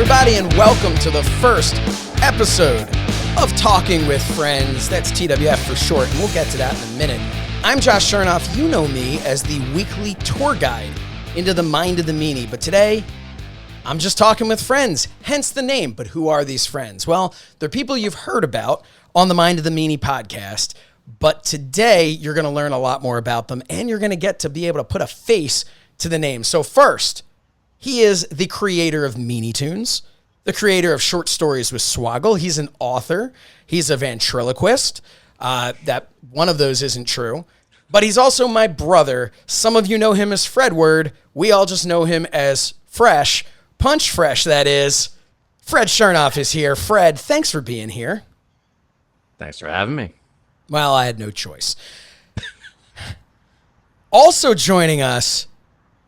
everybody, and welcome to the first episode of Talking with Friends. That's TWF for short, and we'll get to that in a minute. I'm Josh Shernoff. You know me as the weekly tour guide into the mind of the meanie, but today I'm just talking with friends, hence the name. But who are these friends? Well, they're people you've heard about on the Mind of the Meanie podcast, but today you're going to learn a lot more about them, and you're going to get to be able to put a face to the name. So first, he is the creator of Meanie Toons, the creator of Short Stories with Swoggle. He's an author. He's a ventriloquist. That one of those isn't true. But he's also my brother. Some of you know him as Fredward. We all just know him as Fresh. Punch Fresh, that is. Fred Shernoff is here. Fred, thanks for being here. Thanks for having me. Well, I had no choice. Also joining us,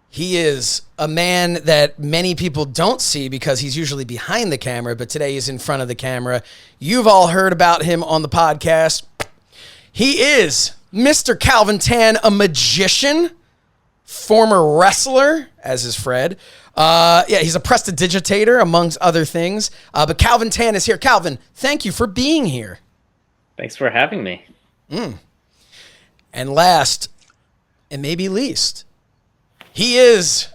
he is a man that many people don't see because he's usually behind the camera, but today he's in front of the camera. You've all heard about him on the podcast. He is Mr. Calvin Tan, a magician, former wrestler, as is Fred. He's a prestidigitator, amongst other things. But Calvin Tan is here. Calvin, thank you for being here. Thanks for having me. And last, and maybe least, he is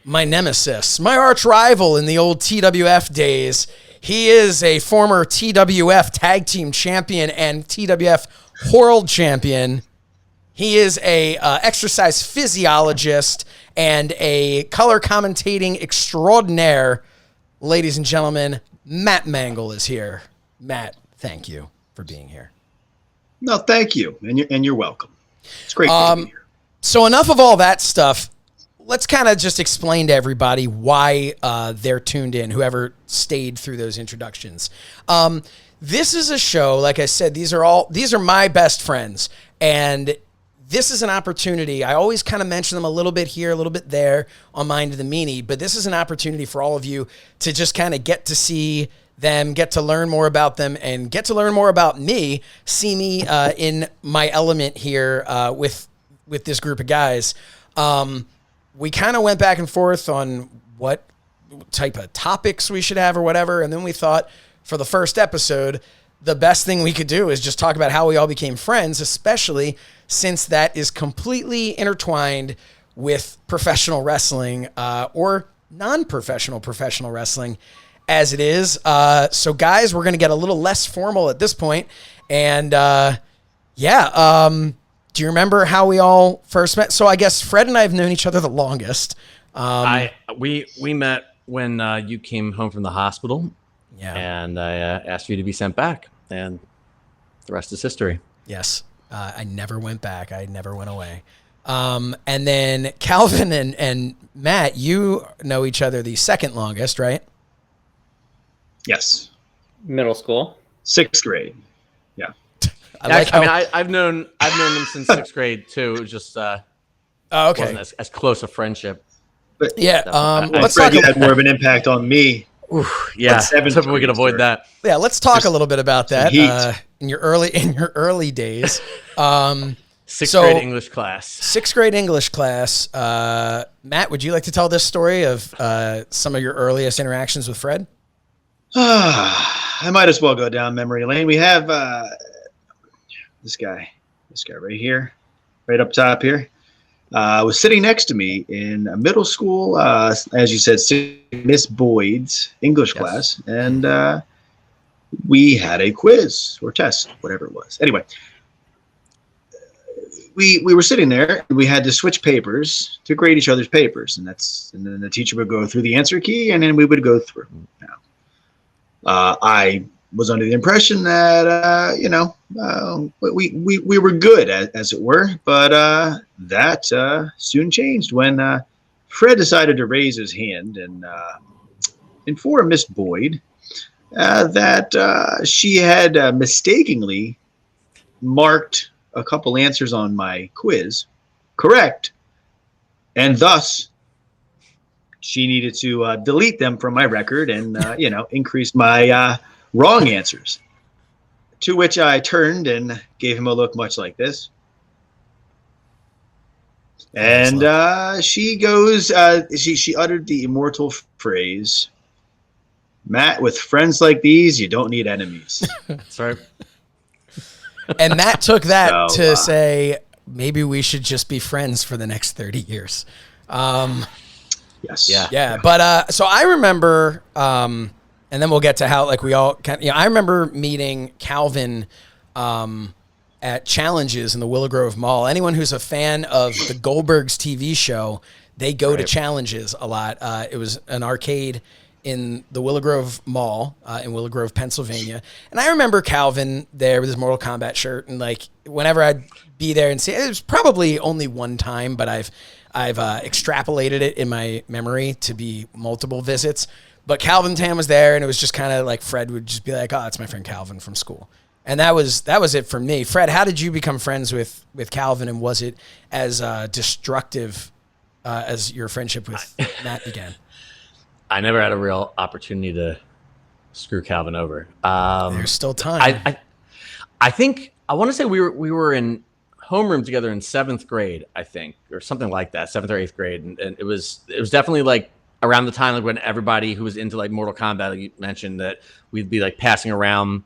my nemesis, my arch rival in the old TWF days. He is a former TWF tag team champion and TWF world champion. He is a exercise physiologist and a color commentating extraordinaire. Ladies and gentlemen, Matt Mangol is here. Matt, thank you for being here. No, thank you, and you're welcome. It's great to be here. So enough of all that stuff. Let's kind of just explain to everybody why they're tuned in, whoever stayed through those introductions. This is a show, like I said, these are my best friends, and this is an opportunity. I always kind of mention them a little bit here, a little bit there on Mind of the Meanie, but this is an opportunity for all of you to just kind of get to see them, get to learn more about them, and get to learn more about me, see me in my element here with this group of guys. We kind of went back and forth on what type of topics we should have or whatever, and then we thought for the first episode, the best thing we could do is just talk about how we all became friends, especially since that is completely intertwined with professional wrestling or non-professional professional wrestling as it is. So guys, we're going to get a little less formal at this point. And do you remember how we all first met? So I guess Fred and I have known each other the longest. We met when you came home from the hospital. Yeah. And I asked you to be sent back, and the rest is history. Yes. I never went back. I never went away. And then Calvin and Matt, you know each other the second longest, right? Yes. Middle school. 6th grade. Yeah. I've known them since 6th grade too. It was just okay. Wasn't as close a friendship. But yeah, let's Fred, you had more of an impact on me. Oof, yeah, I was hoping we could avoid that. Yeah, let's talk a little bit about that in your early days. Sixth grade English class. 6th grade English class. Matt, would you like to tell this story of some of your earliest interactions with Fred? I might as well go down memory lane. We have this guy right here, right up top here. Was sitting next to me in middle school, as you said, Miss Boyd's English class, and we had a quiz or test, whatever it was. Anyway, we were sitting there, and we had to switch papers to grade each other's papers, and then the teacher would go through the answer key, and then we would go through. Now, I was under the impression that we were good as it were, but that soon changed when Fred decided to raise his hand and inform Miss Boyd that she had mistakenly marked a couple answers on my quiz correct, and thus she needed to delete them from my record and increase my wrong answers. To which I turned and gave him a look much like this. And she goes, she uttered the immortal phrase, Matt, with friends like these, you don't need enemies. That's right. And Matt took that So, to say, maybe we should just be friends for the next 30 years. Yes. Yeah. But so I remember, and then we'll get to how like we all kind of, I remember meeting Calvin at Challenges in the Willow Grove Mall. Anyone who's a fan of the Goldbergs TV show, they go to Challenges a lot. It was an arcade in the Willow Grove Mall in Willow Grove, Pennsylvania. And I remember Calvin there with his Mortal Kombat shirt. And like whenever I'd be there and see it, was probably only one time, but I've extrapolated it in my memory to be multiple visits. But Calvin Tan was there, and it was just kind of like Fred would just be like, "Oh, it's my friend Calvin from school," and that was it for me. Fred, how did you become friends with Calvin, and was it as destructive as your friendship with Matt began? I never had a real opportunity to screw Calvin over. There's still time. I think I want to say we were in homeroom together in 7th grade, I think, or something like that, 7th or 8th grade, and it was definitely like around the time like when everybody who was into like Mortal Kombat, like you mentioned, that we'd be like passing around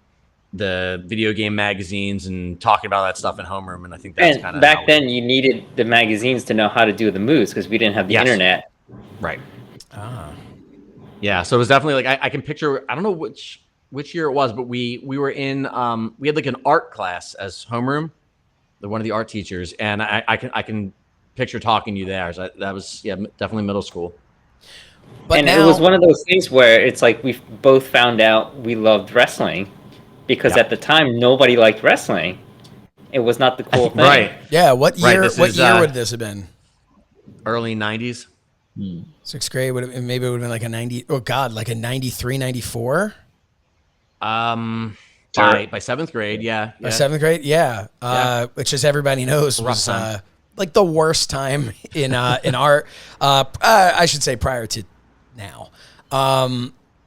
the video game magazines and talking about that stuff in homeroom, and I think that's kind of back then you needed the magazines to know how to do the moves because we didn't have the internet. Right. Yeah, so it was definitely like I can picture. I don't know which year it was, but we were in we had like an art class as homeroom, one of the art teachers, and I can picture talking to you there. So that was definitely middle school. But and now, it was one of those things where it's like we both found out we loved wrestling because at the time nobody liked wrestling. It was not the cool thing. Right. Yeah. What year? Right, What year would this have been? Early 90s. 6th grade would have, maybe it would have been like a 90. Oh God, like a 93, 94. By 7th grade, yeah. By 7th grade, which, as everybody knows, was like the worst time in art. I should say prior to now.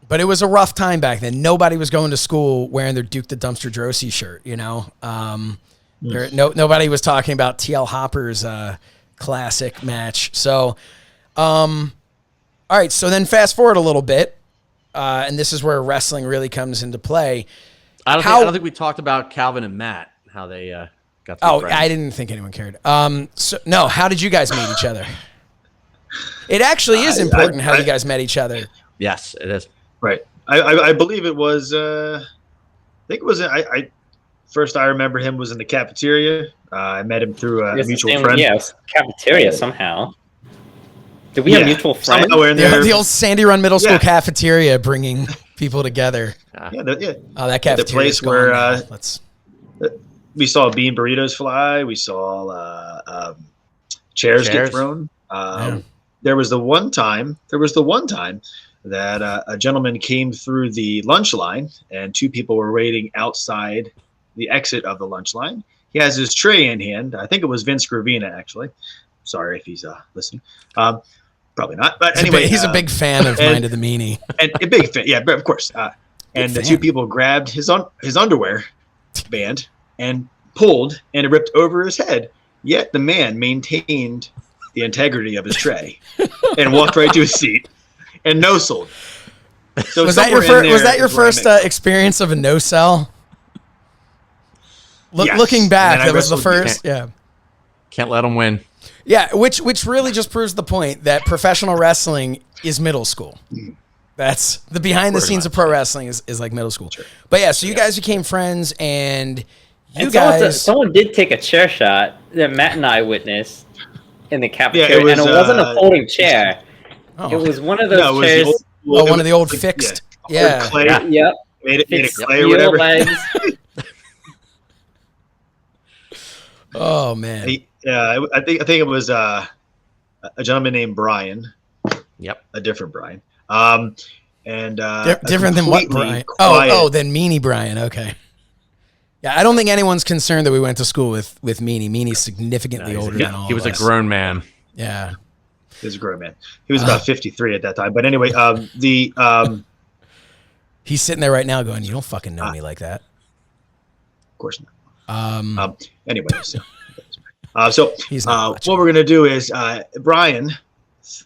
But it was a rough time back then. Nobody was going to school wearing their Duke the Dumpster Drosy shirt. You know, nobody was talking about TL Hopper's classic match. So, all right. So then fast forward a little bit, and this is where wrestling really comes into play. I don't think we talked about Calvin and Matt, how they got to be friends. I didn't think anyone cared. No, how did you guys meet each other? It actually is important how you guys met each other. Yes, it is. Right. I believe it was. I think it was. First I remember him was in the cafeteria. I met him through a mutual friend. Yes, cafeteria somehow. Did we have mutual friends? The old Sandy Run Middle School cafeteria bringing people together. Oh, that cafeteria. The place where we saw bean burritos fly. We saw chairs get thrown. There was the one time that a gentleman came through the lunch line, and two people were waiting outside the exit of the lunch line. He has his tray in hand. I think it was Vince Gravina, actually. Sorry if he's listening. Probably not. But anyway, he's a big fan of Mind of the Meanie. And a big fan, yeah, of course. And the two people grabbed his underwear band and pulled, and it ripped over his head. Yet the man maintained the integrity of his tray and walked right to his seat and no-sold. So was that your first experience of a no-sell? Yes. Looking back, that was the first. Can't let them win. Yeah, which really just proves the point that professional wrestling is middle school. That's the behind the scenes of pro wrestling is like middle school. Sure. But yeah, so you guys became friends, and someone did take a chair shot that Matt and I witnessed in the cafeteria, and it wasn't a folding chair. It was one of those chairs. One of the old fixed. Yeah. Clay. Yep. Made it clay or whatever. Oh man. I think it was a gentleman named Brian. Yep. A different Brian. Different than what Brian? Oh, then Meanie Brian. Okay. Yeah, I don't think anyone's concerned that we went to school with Meanie. Meanie's significantly older than all of us. He was a grown man. Yeah. He was a grown man. He was about 53 at that time. But anyway, he's sitting there right now going, "You don't fucking know me like that." Of course not. Anyway, so what we're gonna do is Brian,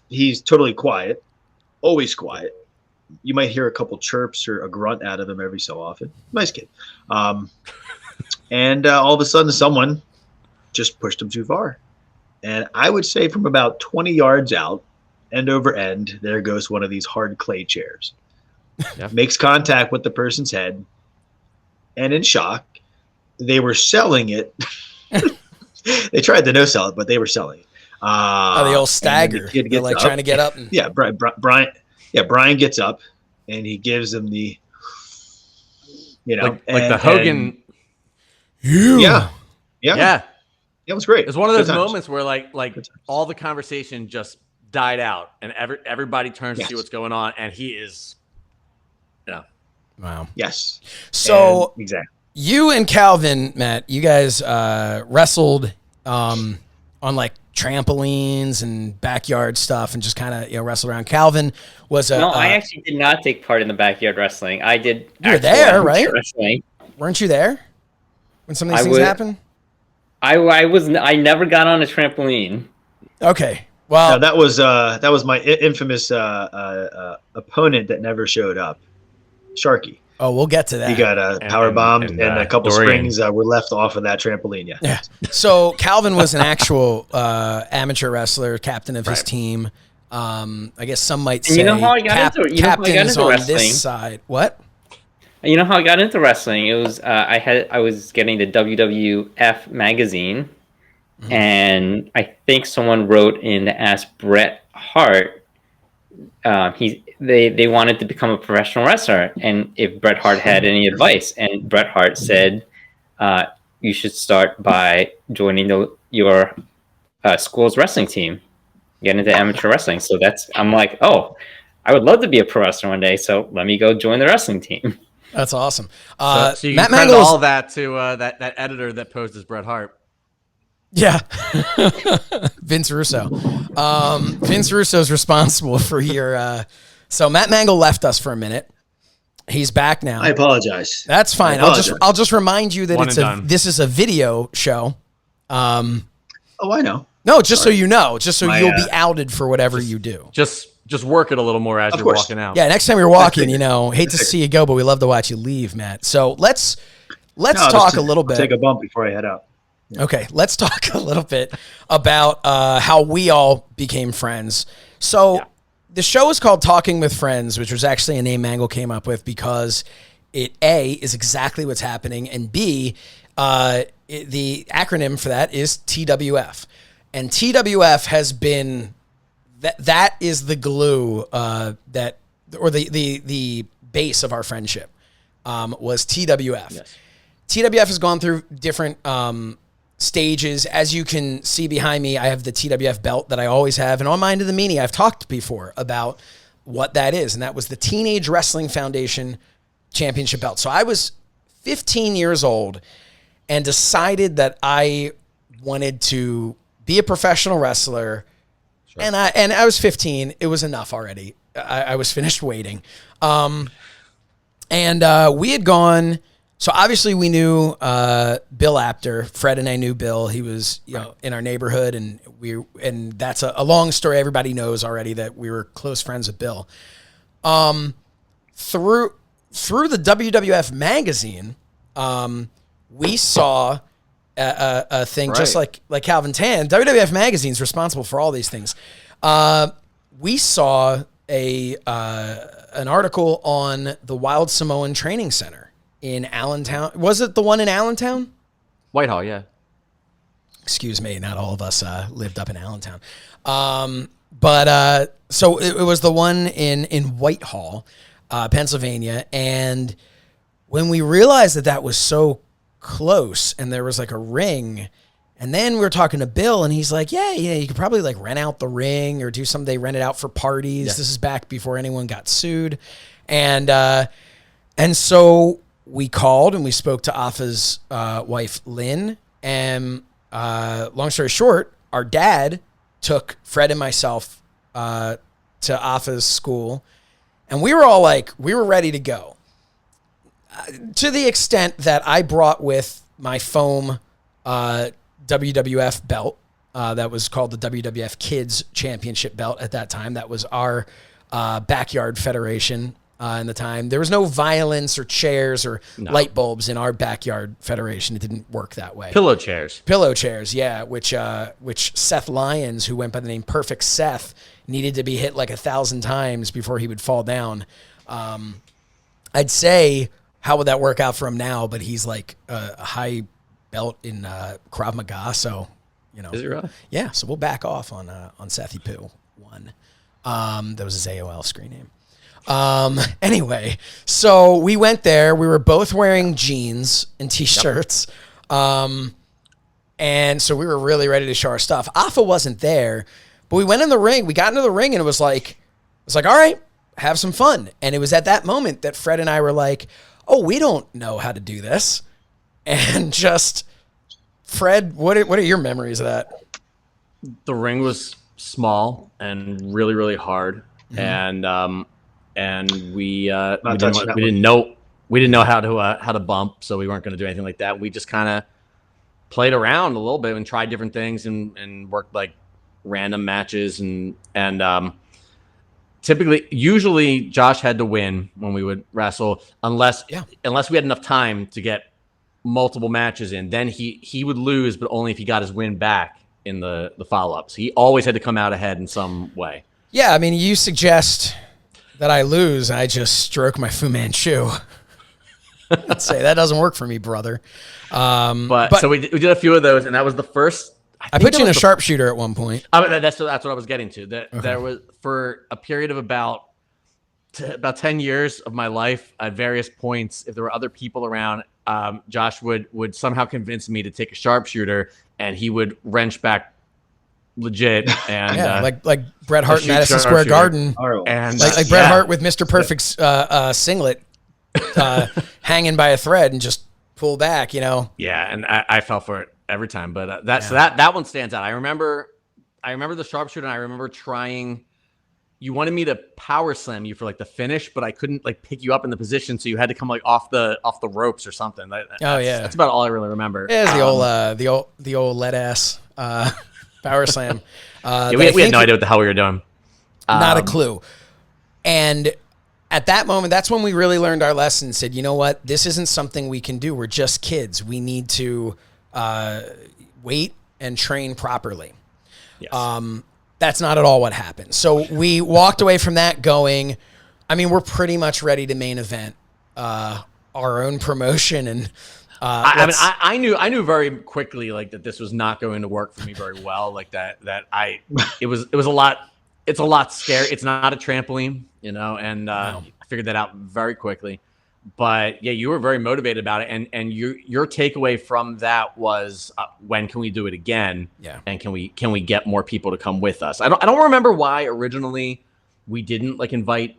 he's totally quiet, always quiet, you might hear a couple chirps or a grunt out of him every so often. Nice kid. And all of a sudden, someone just pushed him too far. And I would say from about 20 yards out, end over end, there goes one of these hard clay chairs. Yep. Makes contact with the person's head. And in shock, they were selling it. They tried to no sell it, but they were selling it. The old stagger. They're like trying to get up. Yeah, Brian. Yeah, Brian gets up and he gives them the, like the Hogan. Yeah. It was great. It was one of those moments where like all the conversation just died out and everybody turns to see what's going on, and he is, Wow. Yes. So exactly. You and Calvin, Matt, you guys wrestled on like trampolines and backyard stuff, and just kind of wrestled around. Calvin was No, I actually did not take part in the backyard wrestling. I did. You were there, right? Wrestling. Weren't you there when some of these things happen? I never got on a trampoline. Okay. Well, no, that was my infamous opponent that never showed up, Sharky. Oh, we'll get to that. He got power bombed, and a couple Dorian. springs were left off of that trampoline. Yeah. So Calvin was an actual amateur wrestler, captain of his team. I guess some might say how I got captains on wrestling? this side. What? You know how I got into wrestling? It was I was getting the WWF magazine, and I think someone wrote in to ask Bret Hart. They wanted to become a professional wrestler, and if Bret Hart had any advice, and Bret Hart said, "You should start by joining your school's wrestling team, get into amateur wrestling." So I'm like, oh, I would love to be a pro wrestler one day. So let me go join the wrestling team. That's awesome. So you Matt credit Mangol's all that to that editor that posed as Bret Hart. Yeah. Vince Russo. Vince Russo's responsible for your so Matt Mangol left us for a minute. He's back now. I apologize. That's fine. I'll just remind you that this is a video show. Oh, I know. No, just so you know, just so you'll be outed for whatever you do. Just work it a little more as you're walking out. Yeah, next time you're walking, hate to see you go, but we love to watch you leave, Matt. So let's talk a little bit. Take a bump before I head out. Yeah. Okay, let's talk a little bit about how we all became friends. So the show is called Talking with Friends, which was actually a name Mangol came up with because it, A, is exactly what's happening, and B, the acronym for that is TWF. And TWF has been... That is the glue the base of our friendship was TWF. Yes. TWF has gone through different stages. As you can see behind me, I have the TWF belt that I always have. And on Mind of the Meanie, I've talked before about what that is. And that was the Teenage Wrestling Foundation Championship belt. So I was 15 years old and decided that I wanted to be a professional wrestler. Sure. And I was 15. It was enough already. I was finished waiting. And we had gone. So obviously we knew Bill Apter. Fred and I knew Bill. He was in our neighborhood, and that's a long story. Everybody knows already that we were close friends with Bill. Through the WWF magazine, we saw a thing just like Calvin Tan. WWF magazine's responsible for all these things. We saw an article on the Wild Samoan Training Center in Allentown. Was it the one in Allentown? Whitehall, yeah. Excuse me, not all of us lived up in Allentown. But so it was the one in Whitehall, Pennsylvania. And when we realized that was so close and there was like a ring, and then we were talking to Bill, and he's like, yeah, you could probably like rent out the ring or do something. They rent it out for parties. Yeah. This is back before anyone got sued. And so we called and we spoke to Afa's wife, Lynn. And long story short, our dad took Fred and myself to Afa's school, and we were all like, we were ready to go. To the extent that I brought with my foam WWF belt that was called the WWF Kids Championship belt at that time. That was our backyard federation in the time. There was no violence or chairs or light bulbs in our backyard federation. It didn't work that way. Pillow chairs. Pillow chairs, yeah, which Seth Lyons, who went by the name Perfect Seth, needed to be hit like 1,000 times before he would fall down. I'd say, how would that work out for him now? But he's like a high belt in Krav Maga, so, you know. Is it really? Yeah, so we'll back off on Sethy Poo 1. That was his AOL screen name. Anyway, so we went there. We were both wearing jeans and T-shirts. And so we were really ready to show our stuff. Afa wasn't there, but we went in the ring. We got into the ring and it was like, all right, have some fun. And it was at that moment that Fred and I were like, oh, we don't know how to do this. And just, Fred, what are your memories of that? The ring was small and really, really hard. Mm-hmm. And we didn't know how to bump, so we weren't going to do anything like that. We just kind of played around a little bit and tried different things and worked like random matches and usually Josh had to win when we would wrestle unless we had enough time to get multiple matches in. Then he would lose, but only if he got his win back in the follow-ups. He always had to come out ahead in some way. Yeah, I mean, you suggest that I lose, I just stroke my Fu Manchu. I'd say that doesn't work for me, brother. But so we did a few of those, and that was the first. I put you in a sharpshooter at one point. That's what I was getting to. There was, for a period of about 10 years of my life, at various points, if there were other people around, Josh would somehow convince me to take a sharpshooter, and he would wrench back legit, and like Bret Hart in Madison Square Garden, and like Bret Hart with Mr. Perfect's singlet hanging by a thread and just pull back, you know. Yeah, and I fell for it every time, but that one stands out. I remember the sharpshooter, and I remember trying. You wanted me to power slam you for like the finish, but I couldn't like pick you up in the position, so you had to come like off the ropes or something. That's about all I really remember. Yeah, the old lead ass. Power slam. We had no idea what the hell we were doing. Not a clue. And at that moment, that's when we really learned our lesson. Said, you know what? This isn't something we can do. We're just kids. We need to wait and train properly. Yes. That's not at all what happened. So we walked away from that going, I mean, we're pretty much ready to main event our own promotion. And I knew very quickly like that this was not going to work for me very well. Like it was a lot. It's a lot scary. It's not a trampoline, you know, and I figured that out very quickly. But yeah, you were very motivated about it, and your takeaway from that was when can we do it again? Yeah, and can we get more people to come with us? I don't remember why originally we didn't like invite,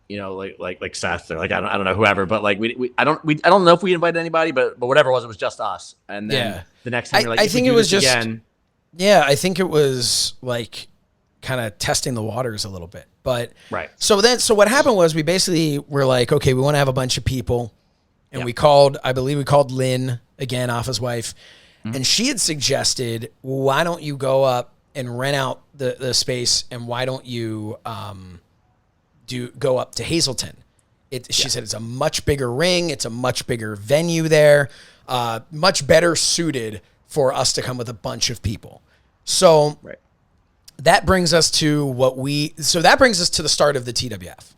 you know, like Seth or like I don't know whoever, but like I don't know if we invited anybody, but whatever it was just us. And then the next time I think it was just again. Yeah, I think it was like kind of testing the waters a little bit. But right. So what happened was we basically were like, okay, we want to have a bunch of people. And I believe we called Lynn, again, Afa's wife. Mm-hmm. And she had suggested, why don't you go up and rent out the space, and why don't you go up to Hazleton? She said it's a much bigger ring. It's a much bigger venue there, much better suited for us to come with a bunch of people. So that brings us to the start of the TWF.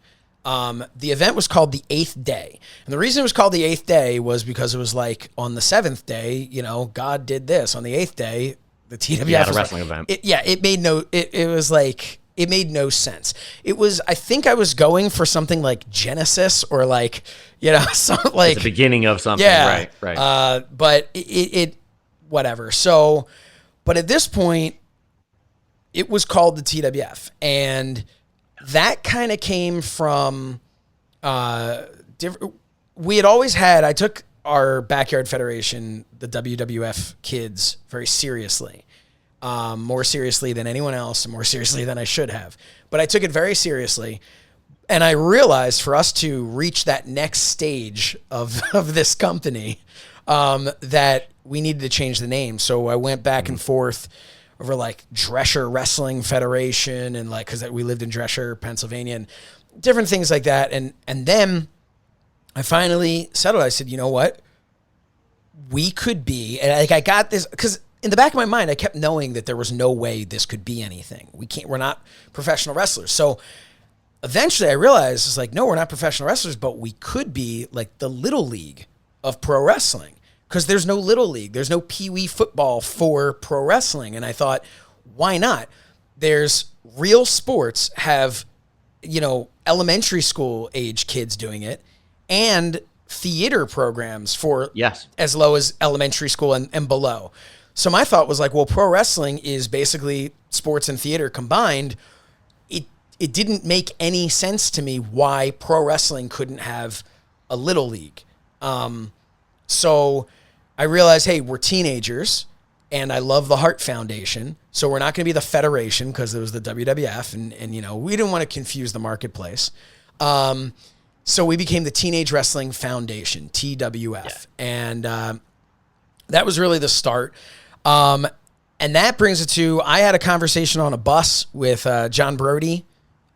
The event was called the 8th Day. And the reason it was called the 8th Day was because it was like on the 7th day, you know, God did this. On the 8th day, the TWF was a wrestling event. It made no sense. It was, I think I was going for something like Genesis or like, you know, something like the beginning of something. Yeah. Right. But it whatever. So, but at this point, it was called the TWF, and that kind of came from we had always had. I took our backyard federation, the WWF kids, very seriously, more seriously than anyone else, and more seriously than I should have. But I took it very seriously, and I realized for us to reach that next stage of this company, that we needed to change the name. So I went back and forth over like Drescher Wrestling Federation, and like, cause we lived in Drescher, Pennsylvania, and different things like that. And then I finally settled. I said, you know what? We could be, and like I got this, because in the back of my mind, I kept knowing that there was no way this could be anything. We're not professional wrestlers. So eventually I realized, it's like, no, we're not professional wrestlers, but we could be like the little league of pro wrestling, because there's no little league. There's no pee-wee football for pro wrestling. And I thought, why not? There's real sports have, elementary school age kids doing it, and theater programs for as low as elementary school and below. So my thought was like, well, pro wrestling is basically sports and theater combined. It didn't make any sense to me why pro wrestling couldn't have a little league. So I realized, hey, we're teenagers, and I love the Hart Foundation. So we're not going to be the Federation, because there was the WWF, and we didn't want to confuse the marketplace. So we became the Teenage Wrestling Foundation, TWF. Yeah. And that was really the start. And that brings it to, I had a conversation on a bus with John Brody,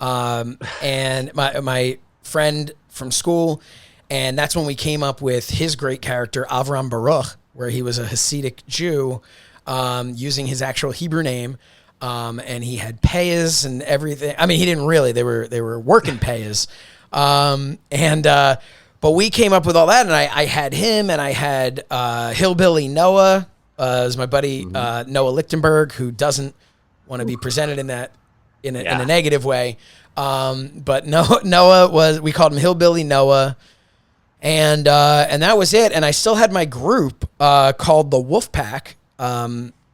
and my friend from school. And that's when we came up with his great character, Avram Baruch, where he was a Hasidic Jew, using his actual Hebrew name. And he had payas and everything. I mean, he didn't really, they were working payas. But we came up with all that, and I had him, and I had Hillbilly Noah, as my buddy, Noah Lichtenberg, who doesn't want to be presented in a negative way. But Noah we called him Hillbilly Noah. And that was it. And I still had my group, called the Wolfpack,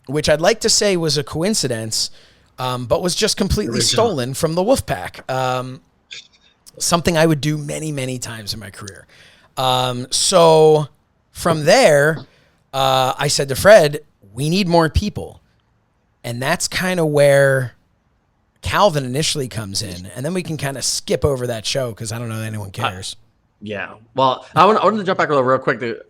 which I'd like to say was a coincidence, but was just completely stolen from the Wolfpack. Something I would do many, many times in my career. So from there, I said to Fred, we need more people. And that's kind of where Calvin initially comes in. And then we can kind of skip over that show, because I don't know that anyone cares. Yeah. Well, I wanted to jump back real quick. The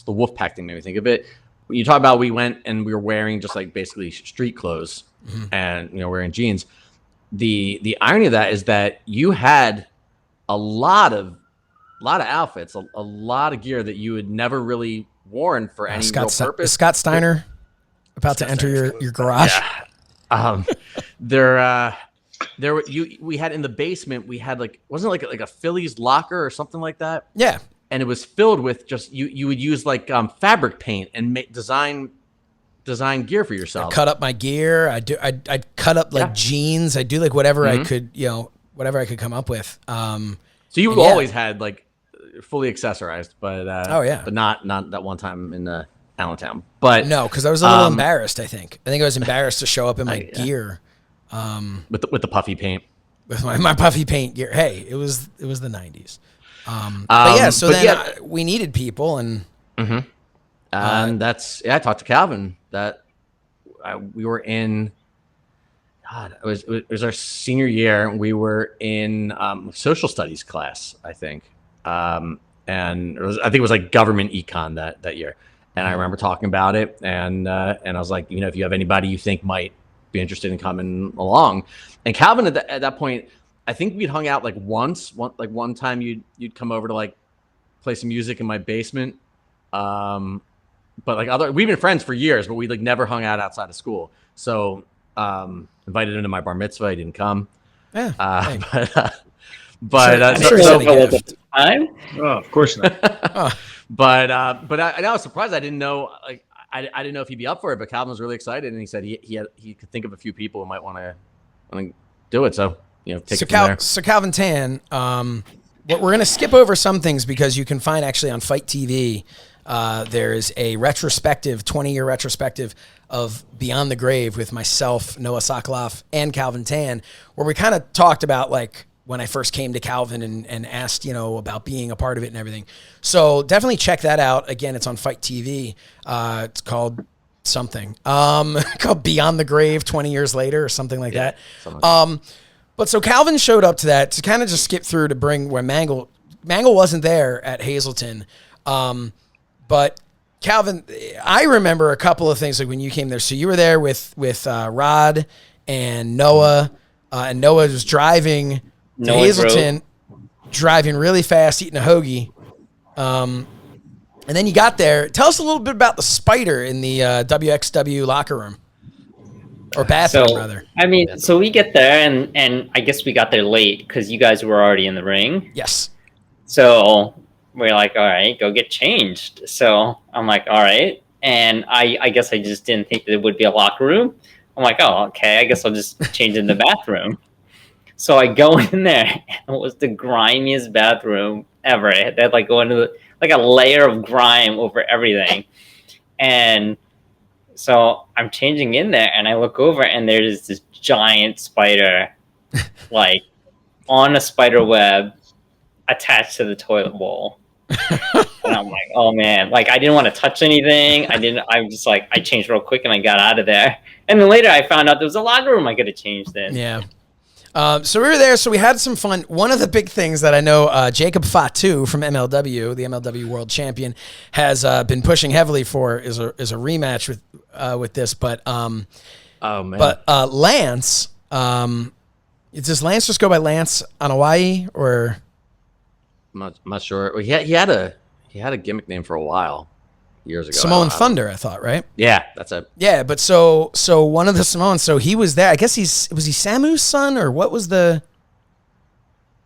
Wolfpack thing made me think of it. When you talk about, we went and we were wearing just like basically street clothes, and wearing jeans. The irony of that is that you had a lot of outfits, a lot of gear that you had never really worn for any real purpose. Is Scott Steiner about to enter your garage? Yeah. We had in the basement, we had wasn't it like a Phillies locker or something like that? Yeah. And it was filled with just, you would use fabric paint and design gear for yourself. I cut up my gear. I'd cut up jeans. I do whatever I could, whatever I could come up with. So you always had fully accessorized, but but not that one time in Allentown. But no, because I was a little embarrassed. I think I was embarrassed to show up in my gear. With the puffy paint. With my puffy paint gear. Hey, it was the 90s. But we needed people, and and I talked to Calvin that we were in. God, it was our senior year. We were in social studies class, I think, and I think it was government econ that year. And I remember talking about it, and I was like, if you have anybody you think might be interested in coming along, and Calvin at that point, I think we'd hung out one time you'd come over to play some music in my basement, but we've been friends for years, but we never hung out outside of school. So invited him to my bar mitzvah, he didn't come. Yeah, but time. Oh, of course not. But I was surprised. I didn't know I didn't know if he'd be up for it, but Calvin was really excited, and he said he could think of a few people who might want to do it. So take it from there. So Calvin Tan, we're going to skip over some things, because you can find actually on Fight TV, there's a retrospective, 20-year retrospective of Beyond the Grave with myself, Noah Sokoloff, and Calvin Tan, where we kind of talked about when I first came to Calvin and asked, about being a part of it and everything. So definitely check that out. Again, it's on Fight TV. It's called something, called Beyond the Grave 20 years later or something like that. But so Calvin showed up to that, to kind of just skip through to bring where Mangol wasn't there at Hazleton. But Calvin, I remember a couple of things when you came there. So you were there with Rod and Noah, and Noah was driving to Hazleton, driving really fast, eating a hoagie. And then you got there. Tell us a little bit about the spider in the WXW locker room. Or bathroom, rather. I mean, so we get there, and I guess we got there late because you guys were already in the ring. Yes. So we're like, all right, go get changed. So I'm like, all right. And I guess I just didn't think that it would be a locker room. I'm like, oh, okay, I guess I'll just change in the bathroom. So I go in there, and it was the grimiest bathroom ever. It had like going to like a layer of grime over everything. And so I'm changing in there, and I look over, and there's this giant spider, like on a spider web, attached to the toilet bowl. And I'm like, oh man, like I didn't want to touch anything. I'm just like, I changed real quick and I got out of there. And then later I found out there was a locker room I could have changed in. Yeah. So we were there, so we had some fun. One of the big things that I know Jacob Fatu from MLW, the MLW World Champion, has been pushing heavily for is a rematch with this. But oh man, but Lance, does Lance just go by Lance on Hawaii or? I'm not sure. Well, he had a gimmick name for a while. Years ago. Samoan Thunder, I thought, right? Yeah, that's it. Yeah, but so one of the Samoans, so he was there. I guess was he Samu's son or what was the?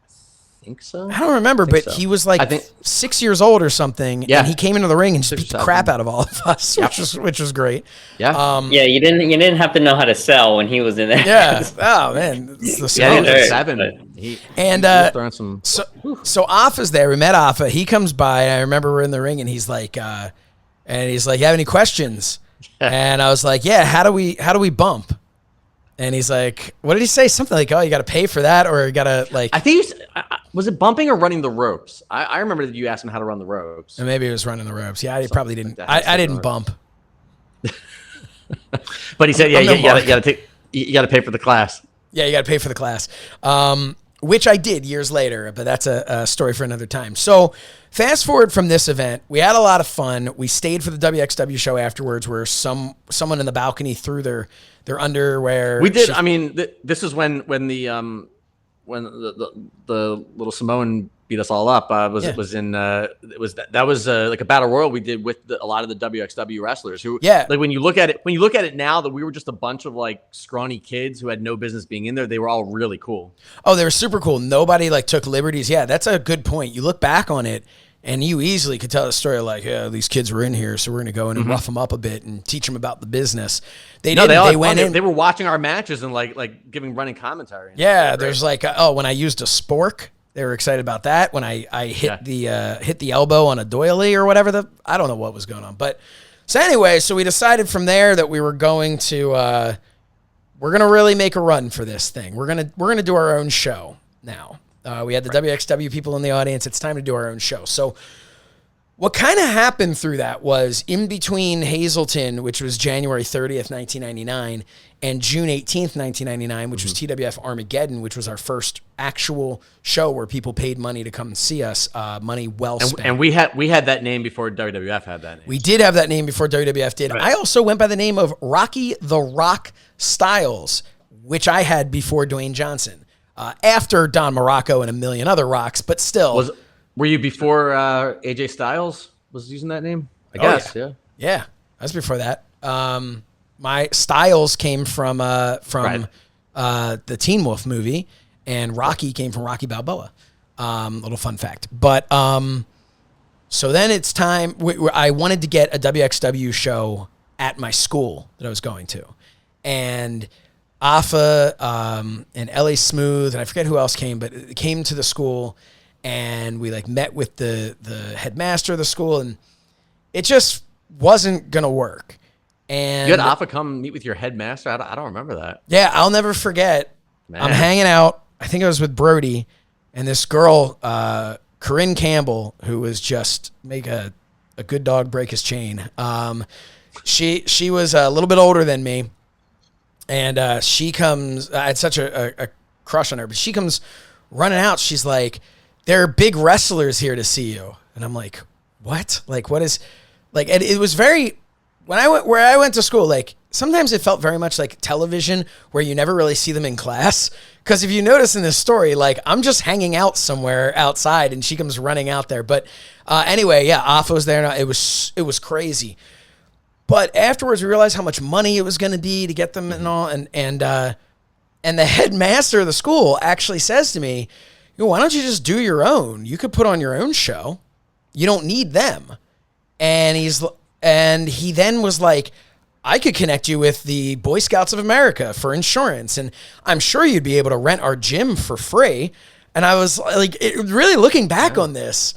I think so. I don't remember, but so. He was like 6 years old or something. Yeah, and he came into the ring and just beat the crap out of all of us, which was great. Yeah, yeah. You didn't have to know how to sell when he was in there. Yeah. Oh man, it's the Samoan. Yeah, 7. He was throwing some. So Afa's there. We met Afa. He comes by. And I remember we're in the ring, and he's like. You have any questions? And I was like, yeah, how do we bump? And he's like, what did he say? Something like, oh, you got to pay for that, or you got to like. I think was it bumping or running the ropes? I remember that you asked him how to run the ropes. And maybe it was running the ropes. Yeah, I probably didn't. Like I didn't bump. But he said, yeah, you got to pay for the class. Yeah, you got to pay for the class. Which I did years later, but that's a story for another time. So fast forward from this event, we had a lot of fun. We stayed for the WXW show afterwards where someone in the balcony threw their underwear. We did. I mean, this is when the little Samoan beat us all up. That was like a battle royal we did with a lot of the WXW wrestlers who, like when you look at it now that we were just a bunch of like scrawny kids who had no business being in there, they were all really cool. Oh, they were super cool. Nobody like took liberties. Yeah, that's a good point. You look back on it and you easily could tell a story like, yeah, these kids were in here, so we're going to go in and rough them up a bit and teach them about the business. They went in. They were watching our matches and like giving running commentary. Yeah, there's like, when I used a spork, they were excited about that. When I hit the elbow on a doily or whatever, I don't know what was going on. But so anyway, so we decided from there that we were going to we're gonna really make a run for this thing. We're gonna do our own show now. We had the WXW people in the audience. It's time to do our own show. So what kind of happened through that was in between Hazleton, which was January 30th, 1999, and June 18th, 1999, which was TWF Armageddon, which was our first actual show where people paid money to come and see us, money well spent. And we had that name before WWF had that name. We did have that name before WWF did. Right. I also went by the name of Rocky the Rock Styles, which I had before Dwayne Johnson, after Don Morocco and a million other rocks, but still. Were you before AJ Styles was using that name? I guess, yeah. Yeah, I was before that. My Styles came from the Teen Wolf movie, and Rocky came from Rocky Balboa. Little fun fact. But so then it's time. I wanted to get a WXW show at my school that I was going to. And Afa and LA Smooth, and I forget who else came, but it came to the school. And we like met with the headmaster of the school, and it just wasn't gonna work. And you had Afa come meet with your headmaster. I don't remember that. Yeah, I'll never forget. Man. I'm hanging out. I think I was with Brody, and this girl, Corinne Campbell, who was just make a good dog break his chain. She was a little bit older than me, and she comes. I had such a crush on her, but she comes running out. She's like, there are big wrestlers here to see you. And I'm like, what? Like, what is, like, and it was very, where I went to school, like, sometimes it felt very much like television where you never really see them in class. Because if you notice in this story, like I'm just hanging out somewhere outside and she comes running out there. But anyway, yeah, Afo was there. And it was crazy. But afterwards, we realized how much money it was going to be to get them and all. And the headmaster of the school actually says to me, why don't you just do your own? You could put on your own show. You don't need them. And he then was like, I could connect you with the Boy Scouts of America for insurance, and I'm sure you'd be able to rent our gym for free. And I was like, really looking back on this,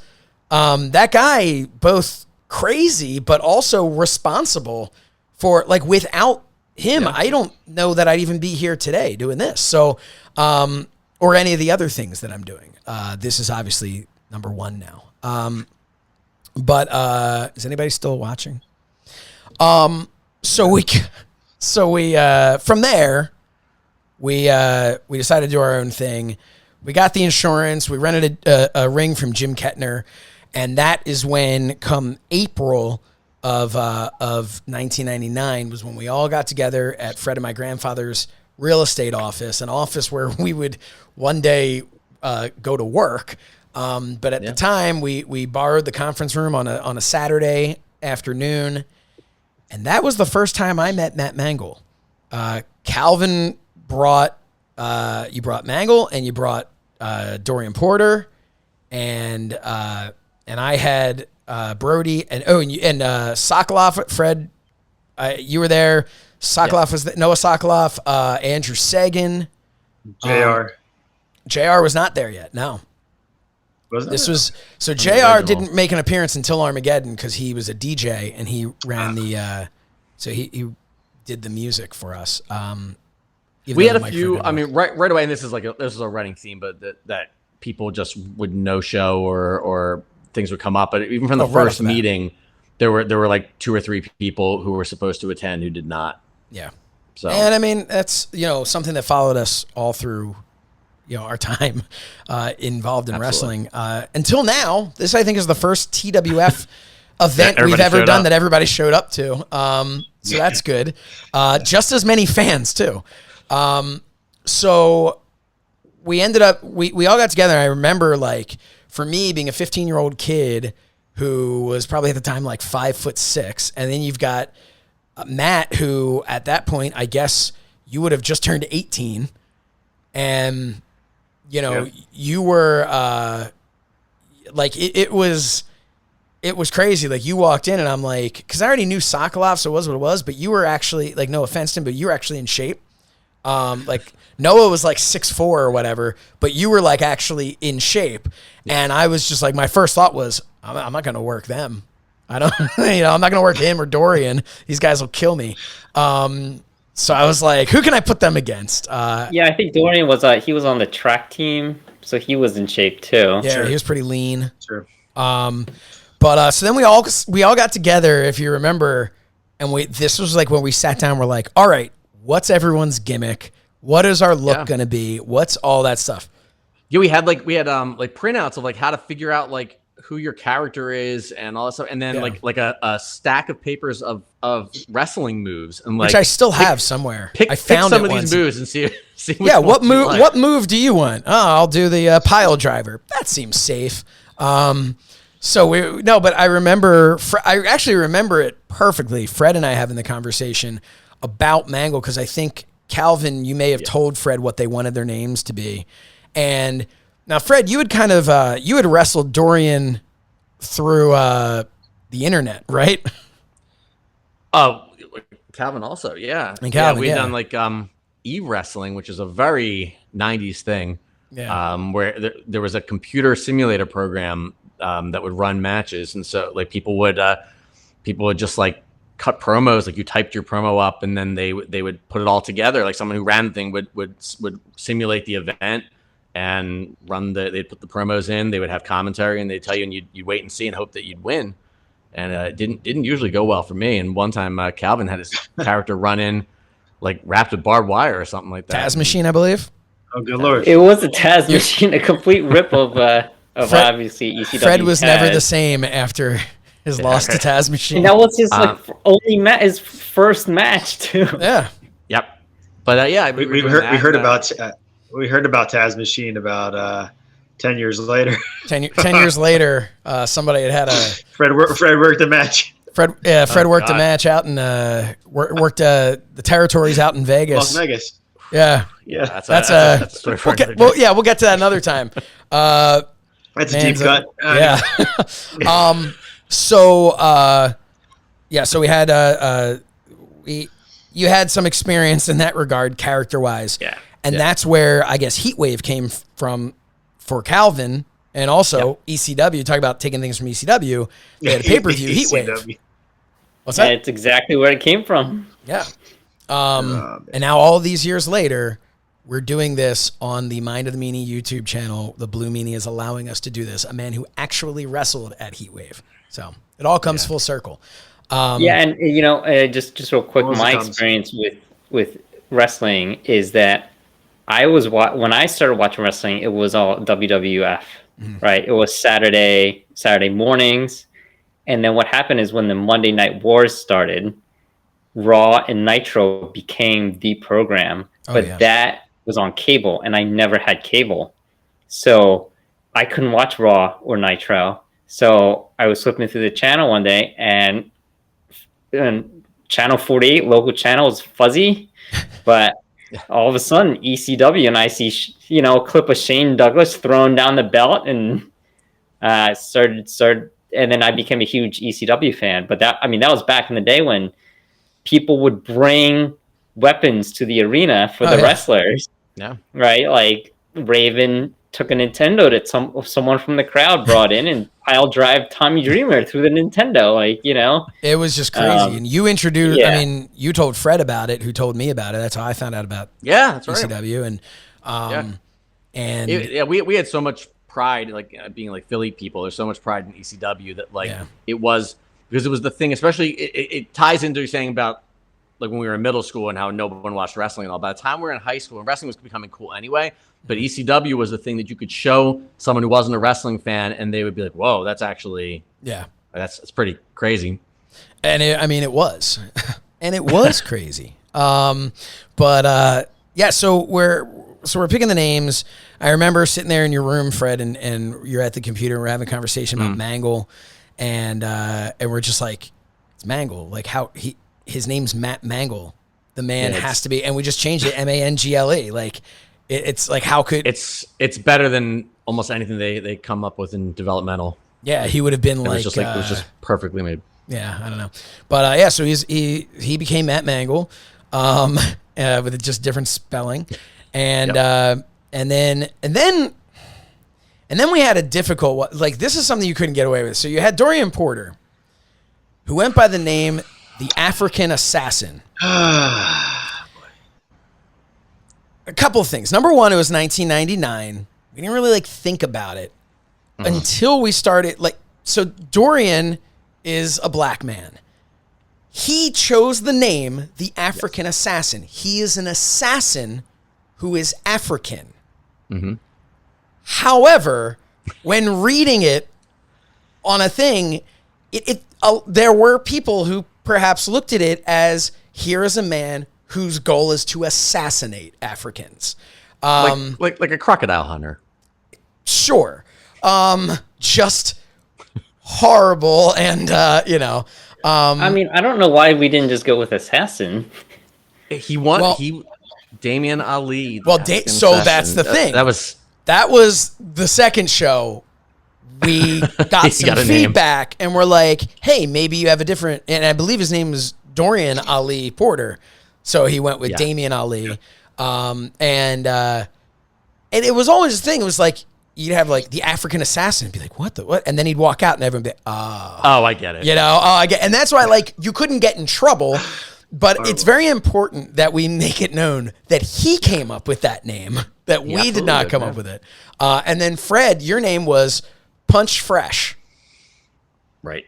that guy, both crazy, but also responsible for, like, without him, I don't know that I'd even be here today doing this. So, or any of the other things that I'm doing. This is obviously number one now. But is anybody still watching? So we from there, we decided to do our own thing. We got the insurance. We rented a ring from Jim Kettner, and that is when, come April of 1999, was when we all got together at Fred and my grandfather's real estate office, an office where we would one day go to work. But at the time, we borrowed the conference room on a Saturday afternoon. And that was the first time I met Matt Mangol. Calvin brought, you brought Mangol, and you brought Dorian Porter, and I had Brody, and Sokoloff. Fred, you were there. Sokoloff was there. Noah Sokoloff, Andrew Sagan, JR was not there yet. No. So JR didn't make an appearance until Armageddon because he was a DJ and he ran so he did the music for us. We had a few. I mean, right away, and this is a running theme, but that people just would no show or things would come up. But even from the first meeting, there were like 2 or 3 people who were supposed to attend who did not. Yeah. So, and I mean, that's something that followed us all through our time involved in wrestling until now. This, I think, is the first TWF event we've ever done that everybody showed up to. So that's good. Just as many fans too. So we ended up, we all got together. And I remember, like, for me being a 15-year-old kid who was probably at the time like 5'6", and then you've got Matt, who at that point, I guess you would have just turned 18, and you were like, it was crazy. Like, you walked in and I'm like, because I already knew Sokoloff, so it was what it was, but you were actually, like, no offense to him, but you were actually in shape. Like, Noah was like 6'4" or whatever, but you were like actually in shape. Yeah. And I was just like, my first thought was, I'm not going to work them. I don't, I'm not going to work him or Dorian. These guys will kill me. So I was like, who can I put them against? Yeah, I think Dorian was he was on the track team, so he was in shape too. Yeah, he was pretty lean. Sure. But so then we all got together, if you remember, and this was like when we sat down. We're like, all right, what's everyone's gimmick? What is our look going to be? What's all that stuff? Yeah, we had printouts of like how to figure out like who your character is and all that stuff, and then like a stack of papers of wrestling moves, and like, which I still have somewhere. I found some of these moves and see which what move like. What move do you want? Oh, I'll do the pile driver. That seems safe. But I remember, I actually remember it perfectly. Fred and I having the conversation about Mangol, because I think Calvin, you may have told Fred what they wanted their names to be. And now, Fred, you had kind of, you had wrestled Dorian through the internet, right? Oh, Calvin also, yeah. And Calvin, we'd done like e-wrestling, which is a very 90s thing, where there was a computer simulator program that would run matches. And so like people would just like cut promos, like you typed your promo up and then they would put it all together. Like someone who ran the thing would simulate the event and they'd put the promos in, they would have commentary, and they'd tell you, and you'd wait and see and hope that you'd win. And it didn't usually go well for me. And one time Calvin had his character run in like wrapped with barbed wire or something like that. Taz machine, I believe. Oh, good Lord. It was a Taz machine, a complete rip of Fred, obviously ECW. Fred was Taz. never the same after his loss to Taz Machine. And that was his his first match too. Yeah. Yep. But yeah, we heard about Taz Machine about 10 years later. 10 years later, somebody had a Fred worked the match. Fred worked a match out in worked the territories out in Vegas. Las Vegas. Yeah. Yeah. That's a story for another day. We'll get to that another time. That's a deep cut. Yeah. So we had you had some experience in that regard, character wise. Yeah. And that's where I guess Heatwave came from for Calvin, and also ECW. Talk about taking things from ECW. They had a pay-per-view Heatwave. What's that? It's exactly where it came from. Yeah. And now all these years later, we're doing this on the Mind of the Meanie YouTube channel. The Blue Meanie is allowing us to do this. A man who actually wrestled at Heatwave. So it all comes full circle. And just real quick, my experience with wrestling is that when I started watching wrestling, it was all WWF, right? It was Saturday mornings, and then what happened is when the Monday Night Wars started, Raw and Nitro became the program, that was on cable, and I never had cable, so I couldn't watch Raw or Nitro. So I was flipping through the channel one day, and channel 48, local channel, was fuzzy, but all of a sudden ECW, and I see a clip of Shane Douglas throwing down the belt, and started, and then I became a huge ECW fan. But that was back in the day when people would bring weapons to the arena for the wrestlers. Yeah. Right? Like Raven took a Nintendo that someone from the crowd brought in and pile drive Tommy Dreamer through the Nintendo. It was just crazy. And you introduced, you told Fred about it, who told me about it. That's how I found out about that's ECW. Right. And we had so much pride, being like Philly people. There's so much pride in ECW that it was, because it was the thing, especially it ties into what you're saying about like when we were in middle school and how no one watched wrestling and all. By the time we were in high school, and wrestling was becoming cool anyway, but ECW was the thing that you could show someone who wasn't a wrestling fan, and they would be like, "Whoa, that's actually that's pretty crazy." And it was, and it was crazy. So we're picking the names. I remember sitting there in your room, Fred, and you're at the computer. And we're having a conversation about Mangol, and we're just like, it's Mangol. Like his name's Matt Mangol. The man has to be, and we just changed it Mangle. Like it's like, how could it's better than almost anything they come up with in developmental. Yeah, he would have been it was just perfectly made. Yeah, I don't know, but so he became Matt Mangol, with just different spelling, and then we had a difficult one. Like, this is something you couldn't get away with. So you had Dorian Porter, who went by the name the African Assassin. A couple of things. Number one, it was 1999. We didn't really think about it until we started. So Dorian is a black man. He chose the name the African Assassin. He is an assassin who is African. Mm-hmm. However, when reading it on a thing, there were people who perhaps looked at it as, here is a man whose goal is to assassinate Africans. Like a crocodile hunter. Sure. Just horrible. And, I don't know why we didn't just go with assassin. Damian Ali. So that's the thing. That was the second show. We got some feedback, and we're like, hey, maybe you have a different, and I believe his name is Dorian Ali Porter. So he went with Damian Ali. And it was always a thing. It was like, you'd have the African Assassin and be like, what? And then he'd walk out and everyone would be, oh, I get it. I get, and that's why you couldn't get in trouble. But it's very important that we make it known that he came up with that name, that we did not come up with it. And then Fred, your name was Punch Fresh. Right.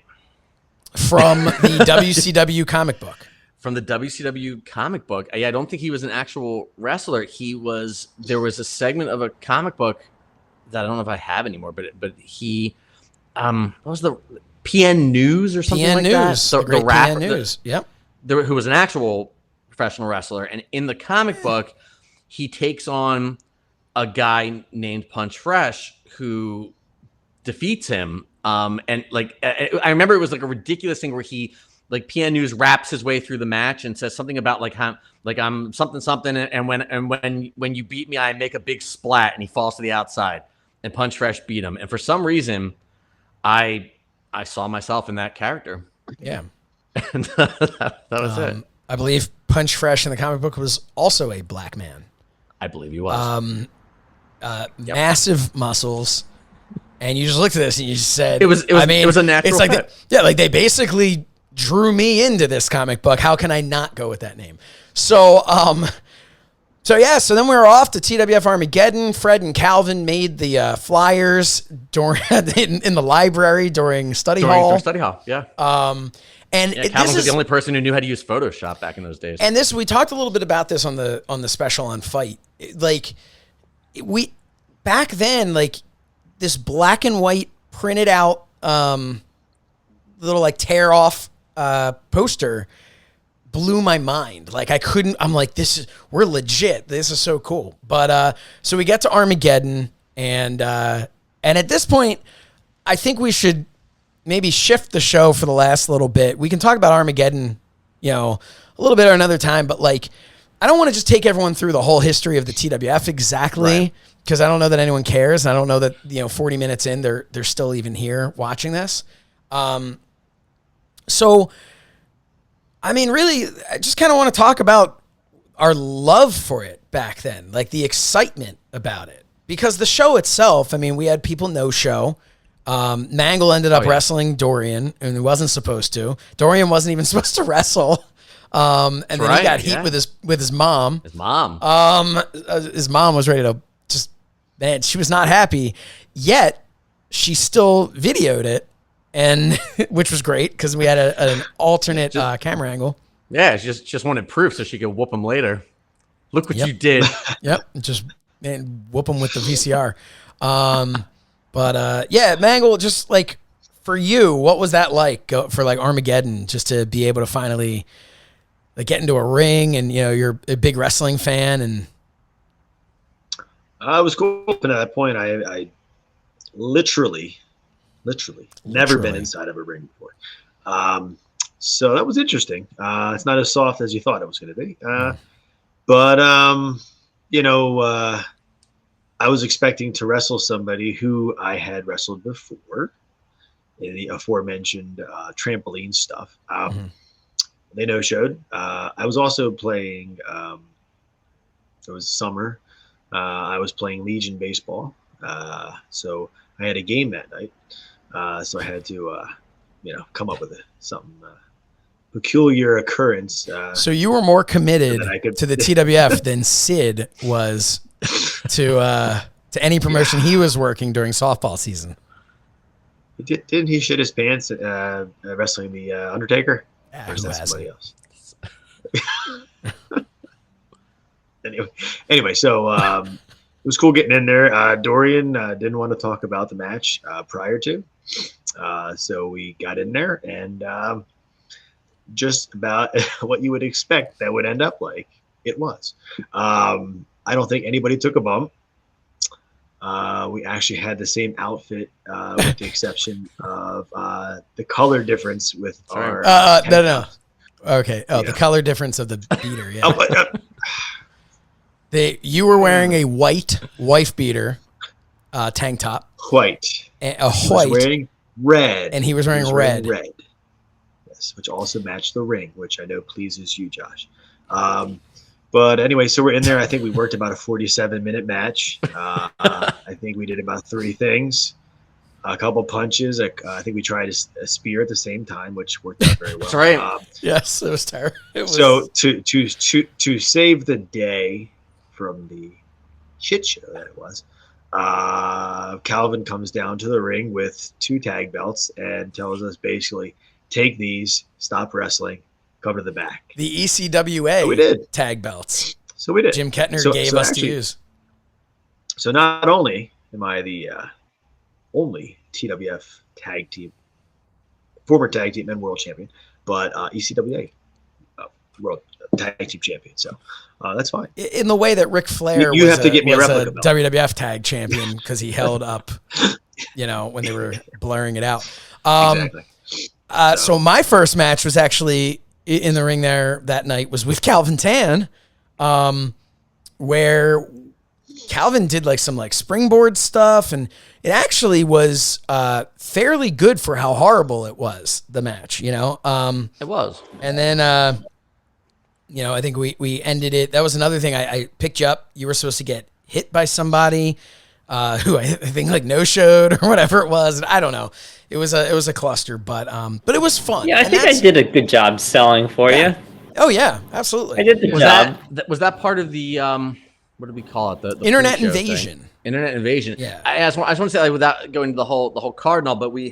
From the WCW comic book. From the WCW comic book. I don't think he was an actual wrestler. There was a segment of a comic book that I don't know if I have anymore, but he, what was PN News or something PN like News, that. the great rapper, PN News. Yep. Who was an actual professional wrestler, and in the comic book, he takes on a guy named Punch Fresh who defeats him. And like I remember it was like a ridiculous thing where he like PN News raps his way through the match and says something about like how like I'm something something, and when you beat me, I make a big splat, and he falls to the outside, and Punch Fresh beat him. And for some reason, I saw myself in that character. Yeah. And that was it. I believe Punch Fresh in the comic book was also a black man. I believe he was. Massive muscles. And you just looked at this and you just said, it was a natural it's like fit. like they basically drew me into this comic book. How can I not go with that name? So then we were off to TWF Armageddon. Fred and Calvin made the flyers during in the library during study hall. During study hall, yeah. Calvin was the only person who knew how to use Photoshop back in those days. And we talked a little bit about this on the special on Fight. We back then, like this black and white printed out little like tear off poster blew my mind. Like I'm like, we're legit. This is so cool. But so we get to Armageddon, and at this point, I think we should maybe shift the show for the last little bit. We can talk about Armageddon, a little bit or another time, but like, I don't want to just take everyone through the whole history of the TWF exactly, because I don't know that anyone cares, and I don't know that 40 minutes in they're still even here watching this. So, I mean, really, I just kind of want to talk about our love for it back then, like the excitement about it, because the show itself, I mean, we had people no show. Mangol ended up wrestling Dorian, and he wasn't supposed to. Dorian wasn't even supposed to wrestle. And then he got heat with his mom. His mom. His mom was ready to she was not happy. Yet she still videoed it, and which was great because we had an alternate camera angle. Yeah, she just wanted proof so she could whoop him later. Look what you did. Yep, just whoop him with the VCR. But Mangol, just like for you, what was that like for like Armageddon, just to be able to finally like get into a ring, and you're a big wrestling fan, and it was cool. Up to that point, I literally never been inside of a ring before. So that was interesting. It's not as soft as you thought it was going to be. But I was expecting to wrestle somebody who I had wrestled before in the aforementioned trampoline stuff. They no-showed. I was also playing, it was summer. I was playing Legion baseball. So I had a game that night. So I had to, come up with something peculiar occurrence. So you were more committed to the TWF than Sid was to any promotion he was working during softball season. Didn't he shit his pants wrestling the Undertaker? Yeah, or is that somebody else? Anyway, so it was cool getting in there. Dorian didn't want to talk about the match prior to. So we got in there, and just about what you would expect that would end up like, it was. I don't think anybody took a bump. We actually had the same outfit, with the exception of the color difference with our. No. Okay. Oh, the color difference of the beater. Yeah. You were wearing a white wife beater tank top. White. A white. Wearing red. And he was wearing red. Red. Yes, which also matched the ring, which I know pleases you, Josh. But anyway, so we're in there. I think we worked about a 47-minute match. I think we did about 3 things, a couple punches. I think we tried a spear at the same time, which worked out very well. That's right. Yes, it was terrible. So to save the day from the shit show that it was, Calvin comes down to the ring with 2 tag belts and tells us basically, take these, stop wrestling, cover the back. The ECWA so we did. Tag belts. So we did. Jim Kettner gave us to use. So not only am I the only TWF tag team former tag team and world champion, but ECWA world tag team champion. So that's fine. In the way that Ric Flair You was, have to get me a replica belt. WWF tag champion because he held up, when they were blurring it out. Exactly. So my first match was actually in the ring there that night was with Calvin Tan, where Calvin did like some like springboard stuff, and it actually was fairly good for how horrible it was, the match, It was. And then, I think we ended it. That was another thing. I picked you up. You were supposed to get hit by somebody who I think like no-showed or whatever it was. I don't know. It was a cluster, but it was fun. Yeah, I think I did a good job selling for you. Oh yeah, absolutely. I did the job. Was that part of the what do we call it? The Internet pre-show invasion. thing? Internet invasion. Yeah. I just want to say, like, without going to the whole card and all, but we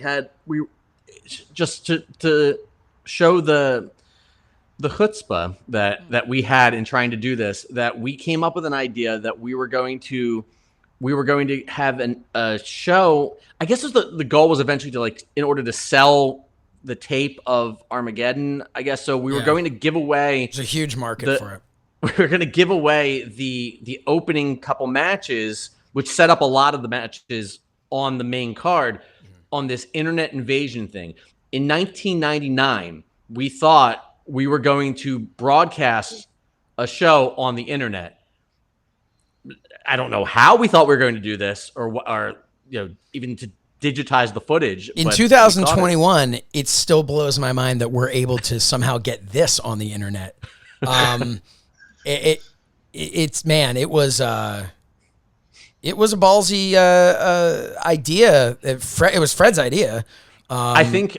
just to show the chutzpah that we had in trying to do this, that we came up with an idea that we were going to have a show. I guess the goal was eventually to, like, in order to sell the tape of Armageddon, I guess. So we were going to give away. There's a huge market for it. We were going to give away the opening couple matches, which set up a lot of the matches on the main card on this internet invasion thing. In 1999, we thought we were going to broadcast a show on the internet. I don't know how we thought we were going to do this, or even to digitize the footage. In 2021, it still blows my mind that we're able to somehow get this on the internet. It was a ballsy idea. It was Fred's idea. I think,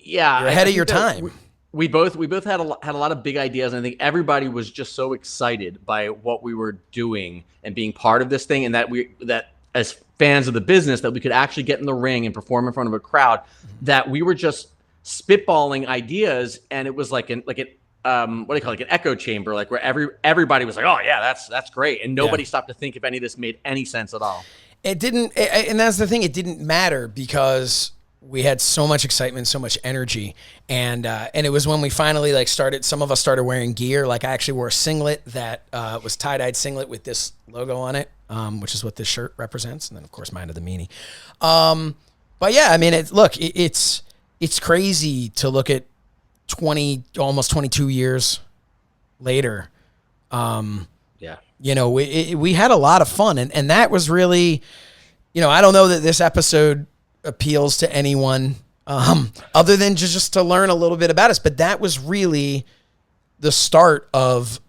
yeah, you're ahead of your time. We both had a lot of big ideas, and I think everybody was just so excited by what we were doing and being part of this thing, and that as fans of the business, that we could actually get in the ring and perform in front of a crowd, that we were just spitballing ideas, and it was like an what do you call it, like an echo chamber, like where everybody was like, oh yeah, that's great, and nobody stopped to think if any of this made any sense at all. It didn't, and that's the thing. It didn't matter because we had so much excitement, so much energy, and it was when we finally started. Some of us started wearing gear. Like I actually wore a singlet that was tie-dyed singlet with this logo on it, which is what this shirt represents, and then of course mine are the Meanie. But yeah, I mean, it's crazy to look at almost 22 years later. We had a lot of fun, and that was really, I don't know that this episode appeals to anyone other than just to learn a little bit about us, but that was really the start of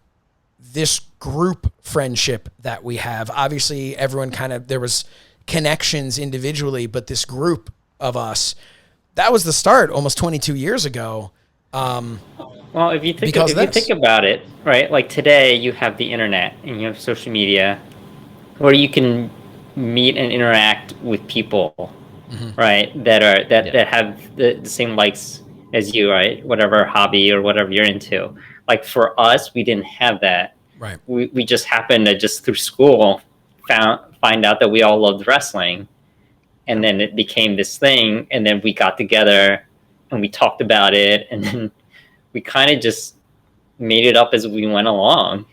this group friendship that we have. Obviously everyone there was connections individually, but this group of us, that was the start almost 22 years ago. Well, if you think about it, right? Like today you have the internet and you have social media where you can meet and interact with people, right? That have the same likes as you, right? Whatever hobby or whatever you're into. Like for us, we didn't have that. Right. We just happened to just through school find out that we all loved wrestling, and then it became this thing, and then we got together and we talked about it, and then we kind of just made it up as we went along.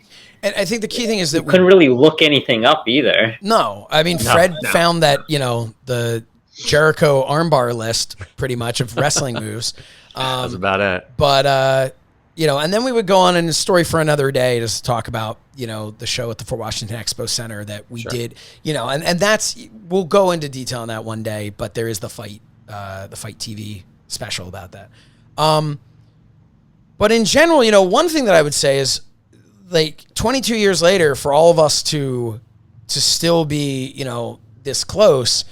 And I think the key thing is that we couldn't really look anything up either. No, I mean, Fred found that, the Jericho armbar list pretty much of wrestling moves. That's about it. But, and then we would go on in a story for another day to talk about, the show at the Fort Washington Expo Center that we did, and that's, we'll go into detail on that one day, but there is the Fight TV special about that. But in general, one thing that I would say is, 22 years later, for all of us to still be, this close,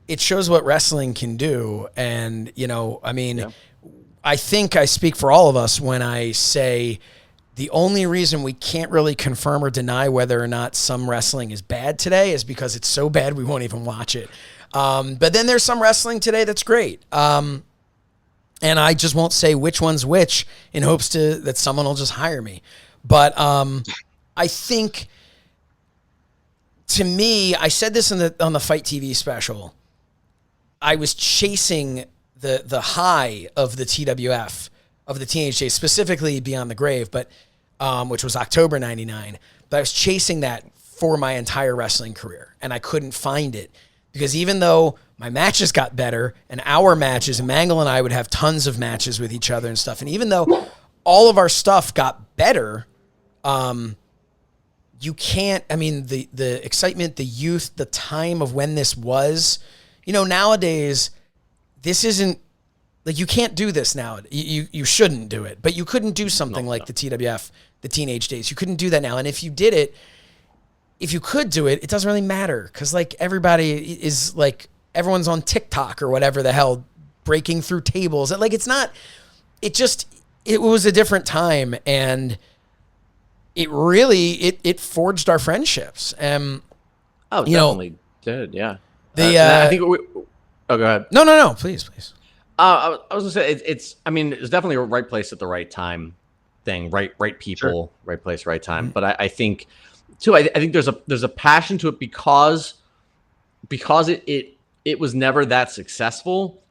it shows what wrestling can do. And, I think I speak for all of us when I say the only reason we can't really confirm or deny whether or not some wrestling is bad today is because it's so bad we won't even watch it. But then there's some wrestling today that's great. And I just won't say which one's which in hopes that someone will just hire me. But I think, to me, I said this on the Fight TV special, I was chasing the high of the TWF, of the Teenage Days, specifically Beyond the Grave, but which was October 99. But I was chasing that for my entire wrestling career, and I couldn't find it because even though my matches got better and our matches, and Mangol and I would have tons of matches with each other and stuff, and even though all of our stuff got better, you can't, I mean, the excitement, the youth, the time of when this was, nowadays, this isn't, like, you can't do this now. You shouldn't do it, but you couldn't do something like the TWF, the Teenage Days. You couldn't do that now. And if you did it, if you could do it, it doesn't really matter. Cause like everybody is like, everyone's on TikTok or whatever the hell, breaking through tables. Like, it's not, it was a different time. And it really, it forged our friendships. Definitely did. Yeah. I think oh, go ahead. No, please. I was gonna say it's definitely a right place at the right time thing, right people, sure. Right place, right time. Mm-hmm. But I think too, I think there's a passion to it because it was never that successful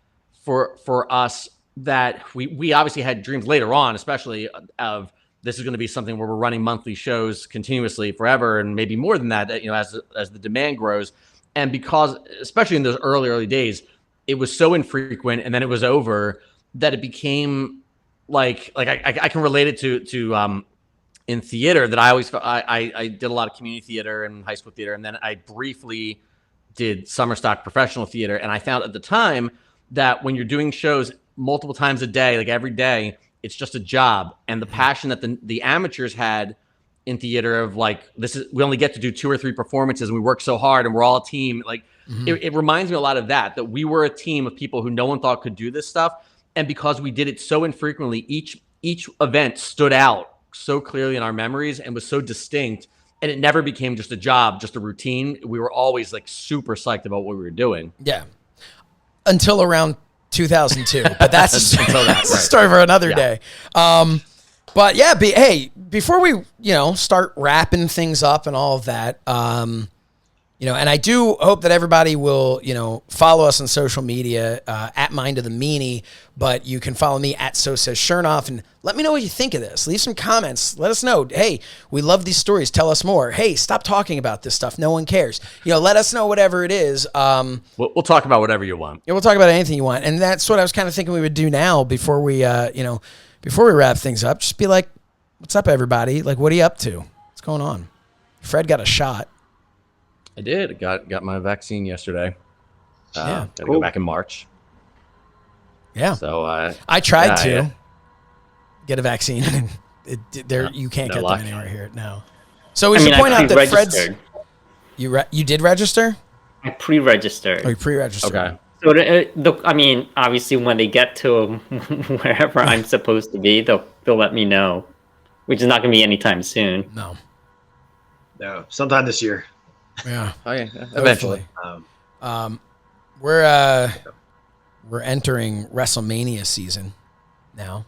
for us, that we obviously had dreams later on, especially of this is going to be something where we're running monthly shows continuously forever, and maybe more than that, as the demand grows. And because, especially in those early days, it was so infrequent, and then it was over, that it became like I can relate it to in theater, that I always I did a lot of community theater and high school theater, and then I briefly did summer stock professional theater, and I found at the time that when you're doing shows multiple times a day, like every day, it's just a job. And the passion that the amateurs had in theater of like, we only get to do 2 or 3 performances, and we work so hard, and we're all a team. Like, it reminds me a lot of that we were a team of people who no one thought could do this stuff. And because we did it so infrequently, each event stood out so clearly in our memories and was so distinct, and it never became just a job, just a routine. We were always like super psyched about what we were doing. Yeah. Until around 2002, but that's a story for another day. But yeah, hey, before we, start wrapping things up and all of that, and I do hope that everybody will, follow us on social media, at Mind of the Meanie, but you can follow me at So Says Shernoff, and let me know what you think of this. Leave some comments. Let us know. Hey, we love these stories. Tell us more. Hey, stop talking about this stuff. No one cares. Let us know whatever it is. We'll talk about whatever you want. Yeah, we'll talk about anything you want. And that's what I was kind of thinking we would do now before we, before we wrap things up. Just be like, what's up, everybody? Like, what are you up to? What's going on? Fred got a shot. I did. Got my vaccine yesterday. Gotta go back in March. Yeah. So I tried to get a vaccine. You can't get them anywhere here. No. So we should point out that Fred's. You did register? I pre-registered. Oh, you pre-registered. Okay. So obviously, when they get to wherever I'm supposed to be, they'll let me know, which is not going to be anytime soon. No, sometime this year. Yeah. Oh yeah. Eventually. We're entering WrestleMania season now.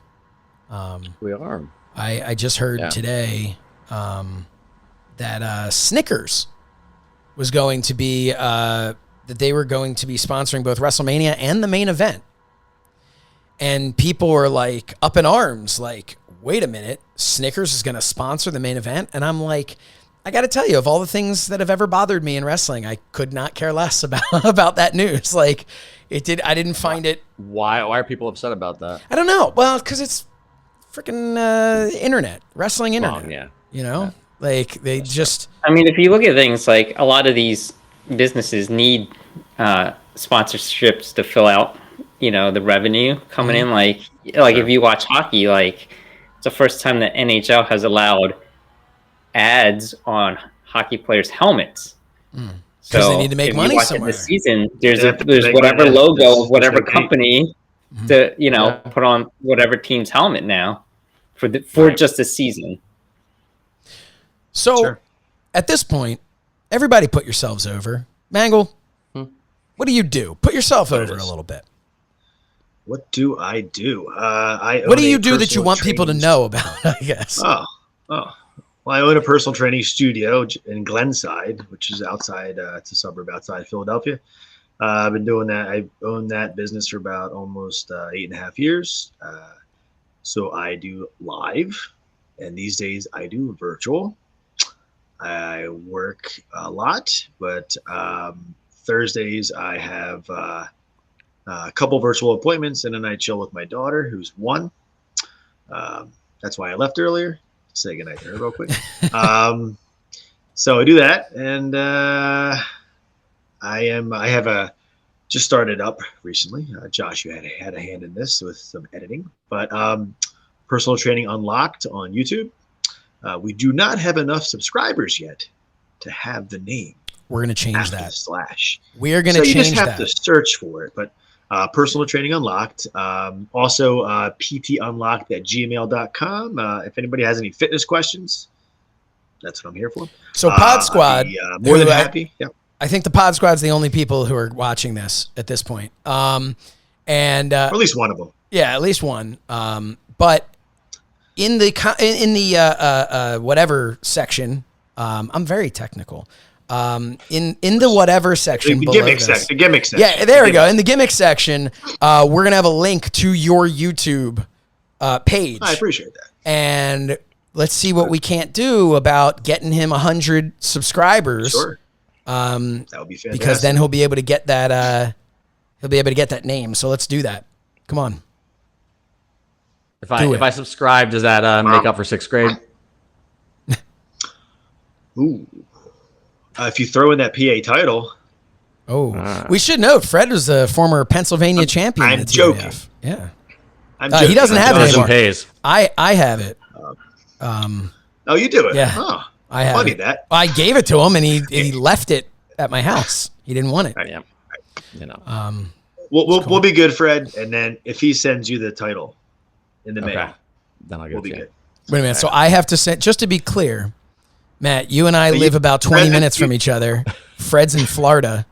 We are. I just heard today that Snickers was going to be that they were going to be sponsoring both WrestleMania and the main event. And people were like up in arms, like, wait a minute, Snickers is going to sponsor the main event? And I'm like, I got to tell you, of all the things that have ever bothered me in wrestling, I could not care less about that news. Like, I didn't find it. Why are people upset about that? I don't know. Well, because it's freaking internet, wrestling internet. Yeah. Like they just. I mean, if you look at things, like a lot of these businesses need sponsorships to fill out, the revenue coming in. Like if you watch hockey, like it's the first time that NHL has allowed ads on hockey players' helmets. So they need to make money somewhere. This season, there's whatever logo of whatever company to put on whatever team's helmet now for just a season. So at this point, everybody put yourselves over. Mangol, what do you do? Put yourself over a little bit. What do I do? What do you do that you want people to know about, I guess? Oh. Well, I own a personal training studio in Glenside, which is outside, it's a suburb outside Philadelphia. I've been doing that. I've owned that business for about almost 8.5 years. So I do live, and these days I do virtual. I work a lot, but Thursdays I have a couple virtual appointments, and then I chill with my daughter, who's 1. That's why I left earlier. Say goodnight to her real quick. So I do that, and I have just started up recently. Josh, you had a hand in this with some editing, but Personal Training Unlocked on YouTube. We do not have enough subscribers yet to have the name. We're going to change that. Slash. We are going to change that. So you just have to search for it, but Personal Training Unlocked. Also, ptunlocked@gmail.com. If anybody has any fitness questions, that's what I'm here for. So Pod Squad, more than happy. Yeah. I think the Pod Squad's the only people who are watching this at this point. Or at least one of them. Yeah, at least one. But in the whatever section, I'm very technical. In the whatever section, the gimmick section. Yeah, there we go. In the gimmick section, we're gonna have a link to your YouTube page. I appreciate that. And let's see what we can't do about getting him 100 subscribers. Sure. That would be fantastic. Because then he'll be able to get that. He'll be able to get that name. So let's do that. Come on. If I subscribe, does that make up for 6th grade? Ooh. If you throw in that PA title. Oh, we should note Fred was a former Pennsylvania champion. I'm joking. Yeah. He doesn't have it anymore. Pays. I have it. Oh, you do it? Yeah. Oh, I have funny it. that. I gave it to him, and he left it at my house. He didn't want it. Yeah. You know. We'll be good, Fred. And then if he sends you the title in the mail, then we'll be good. Wait a minute. So I have to send, just to be clear, Matt, you and I live about 20 minutes from each other. Fred's in Florida.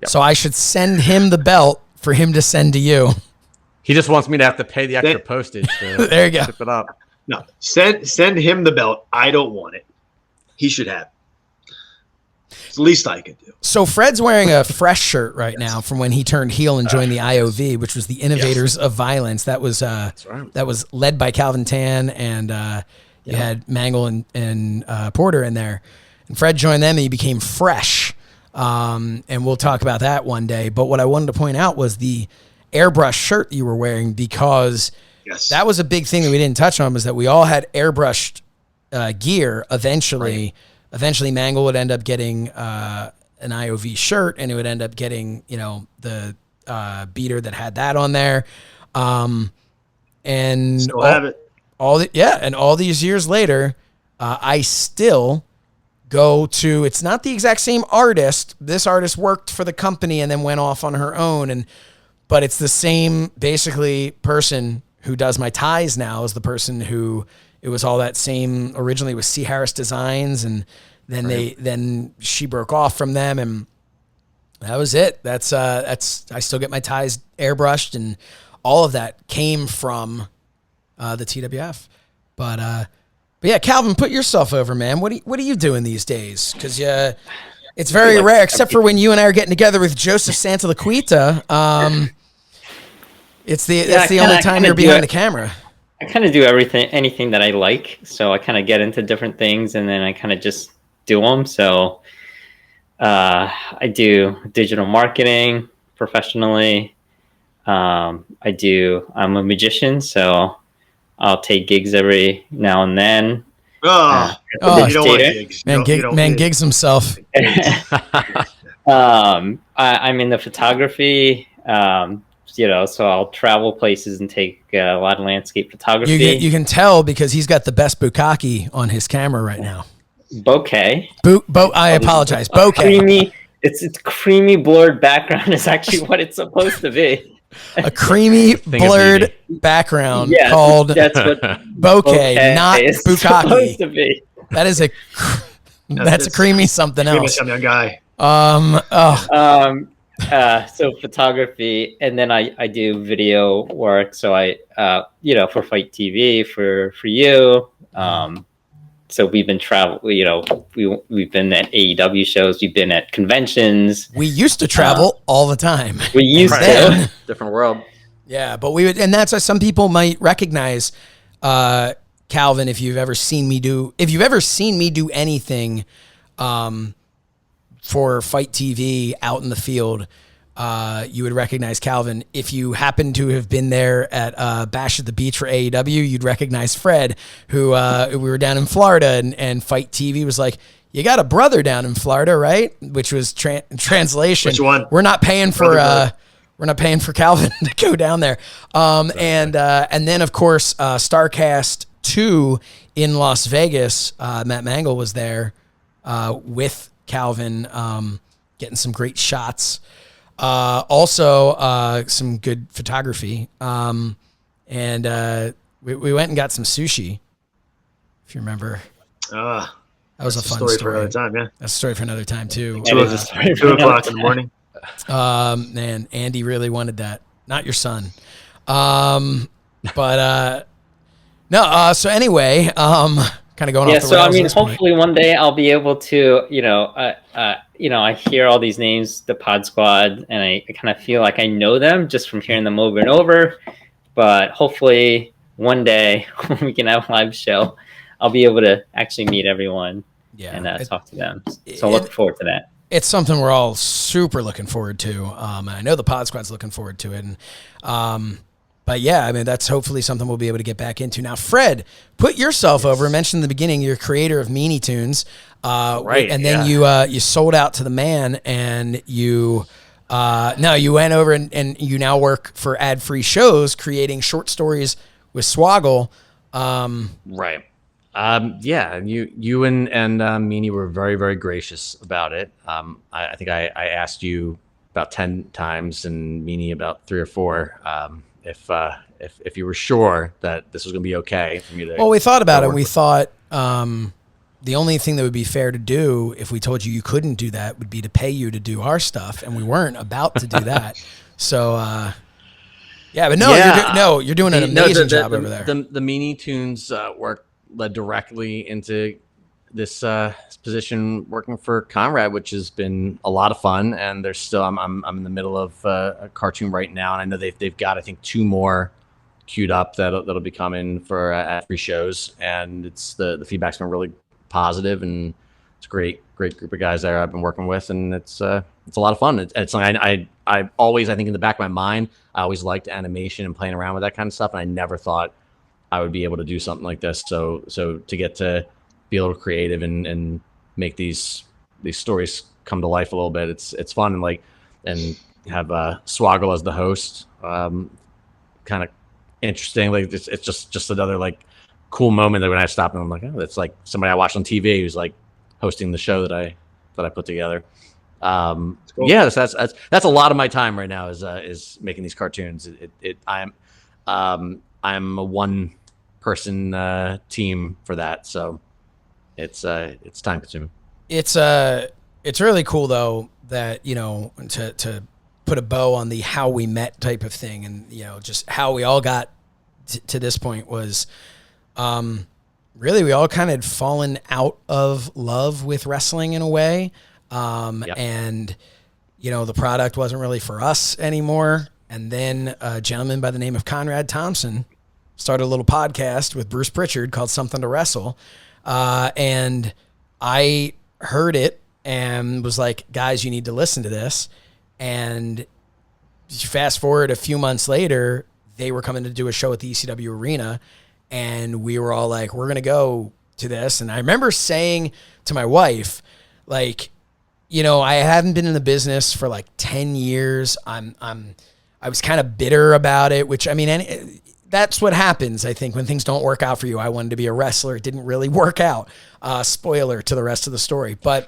Yep. So I should send him the belt for him to send to you. He just wants me to have to pay the extra postage to there you go. ship it up. No, send him the belt. I don't want it. He should have it. It's the least I could do. So Fred's wearing a fresh shirt right now from when he turned heel and joined the IOV, which was the Innovators of Violence. That was that was led by Calvin Tan, and you had Mangol and Porter in there. And Fred joined them, and he became fresh. And we'll talk about that one day. But what I wanted to point out was the airbrush shirt you were wearing, because that was a big thing that we didn't touch on, was that we all had airbrushed gear eventually. Right. Eventually, Mangol would end up getting an IOV shirt, and it would end up getting, the beater that had that on there. And still have it. And all these years later, I still go to, it's not the exact same artist. This artist worked for the company and then went off on her own, but it's the same basically person who does my ties now as the person who, it was all that same, originally was C. Harris Designs, and then then she broke off from them, and that was it. That's I still get my ties airbrushed, and all of that came from the TWF. But yeah, Calvin, put yourself over, man. What are you doing these days? Because it's very rare, except for when you and I are getting together with Joseph Santalaquita. That's the only time you're behind the camera. I kind of do anything that I like. So I kind of get into different things, and then I kind of just do them. So I do digital marketing professionally. I'm a magician, so I'll take gigs every now and then. You don't want gigs. Man gigs himself. I'm into photography. So I'll travel places and take a lot of landscape photography. You can tell because he's got the best bukkake on his camera right now. Bokeh. I apologize. Bokeh. It's creamy blurred background is actually what it's supposed to be. A creamy blurred background called that's what bokeh, not bukkake. Supposed to be. That is that's a creamy something else. Creamy guy. So photography, and then I do video work. So I, for Fight TV for you, So we've been we've been at AEW shows, we've been at conventions. We used to travel all the time. We used to. Different world. Yeah, but and that's why some people might recognize Calvin if you've ever seen me do anything for Fight TV out in the field. You would recognize Calvin. If you happen to have been there at Bash at the Beach for AEW, you'd recognize Fred, who we were down in Florida, and Fight TV was like, "You got a brother down in Florida, right?" Which was translation. Which one? We're not paying for Calvin to go down there. And then of course Starcast 2 in Las Vegas. Matt Mangol was there with Calvin, getting some great shots. Also, some good photography. And we went and got some sushi, if you remember. That was a fun story. For another time, yeah. That's a story for another time, too. 2 o'clock in the morning. Man, Andy really wanted that. Not your son. No, so anyway, kind of going off the rails. So I mean, hopefully one day I'll be able to, I hear all these names, the Pod Squad, and I kind of feel like I know them just from hearing them over and over. But hopefully one day when we can have a live show, I'll be able to actually meet everyone and talk to them. So I look forward to that. It's something we're all super looking forward to. And I know the Pod Squad's looking forward to it. And, but yeah, I mean, that's hopefully something we'll be able to get back into. Now, Fred, put yourself over. I mentioned in the beginning, you're creator of Meanie Toons. Right. And then you sold out to the man, and you went over and you now work for ad-free shows, creating short stories with Swoggle. Right. Yeah, you and Meanie were very, very gracious about it. I think I asked you about 10 times and Meanie about 3 or 4 if you were sure that this was going to be okay for me to. Well, we thought about it. We thought the only thing that would be fair to do if we told you couldn't do that would be to pay you to do our stuff, and we weren't about to do that. So, yeah, but you're doing an amazing job over there. The Meanie Toons work led directly into this position working for Conrad, which has been a lot of fun. And there's still I'm in the middle of a cartoon right now, and I know they've got I think 2 more queued up that'll be coming for ad-free shows, and it's the feedback's been really positive, and it's a great group of guys there I've been working with, and it's a lot of fun. It's like I always, I think in the back of my mind, I always liked animation and playing around with that kind of stuff, and I never thought I would be able to do something like this. So to get to be a little creative and make these stories come to life a little bit, it's fun, and have Swoggle as the host, kind of interesting. Like it's just another cool moment that when I stop and I'm like, oh, that's like somebody I watched on TV who's like hosting the show that I put together. Cool. Yeah, that's a lot of my time right now is making these cartoons. I'm a one person team for that, so it's time consuming. It's really cool though that to put a bow on the how we met type of thing, and just how we all got to this point was really we all kind of had fallen out of love with wrestling in a way, and the product wasn't really for us anymore. And then a gentleman by the name of Conrad Thompson started a little podcast with Bruce Pritchard called Something to Wrestle. And I heard it and was like, guys, you need to listen to this. And fast forward a few months later, they were coming to do a show at the ECW Arena, and we were all like, we're going to go to this. And I remember saying to my wife, I haven't been in the business for 10 years. I was kind of bitter about it, which, I mean, that's what happens, I think, when things don't work out for you. I wanted to be a wrestler. It didn't really work out. Spoiler to the rest of the story. But,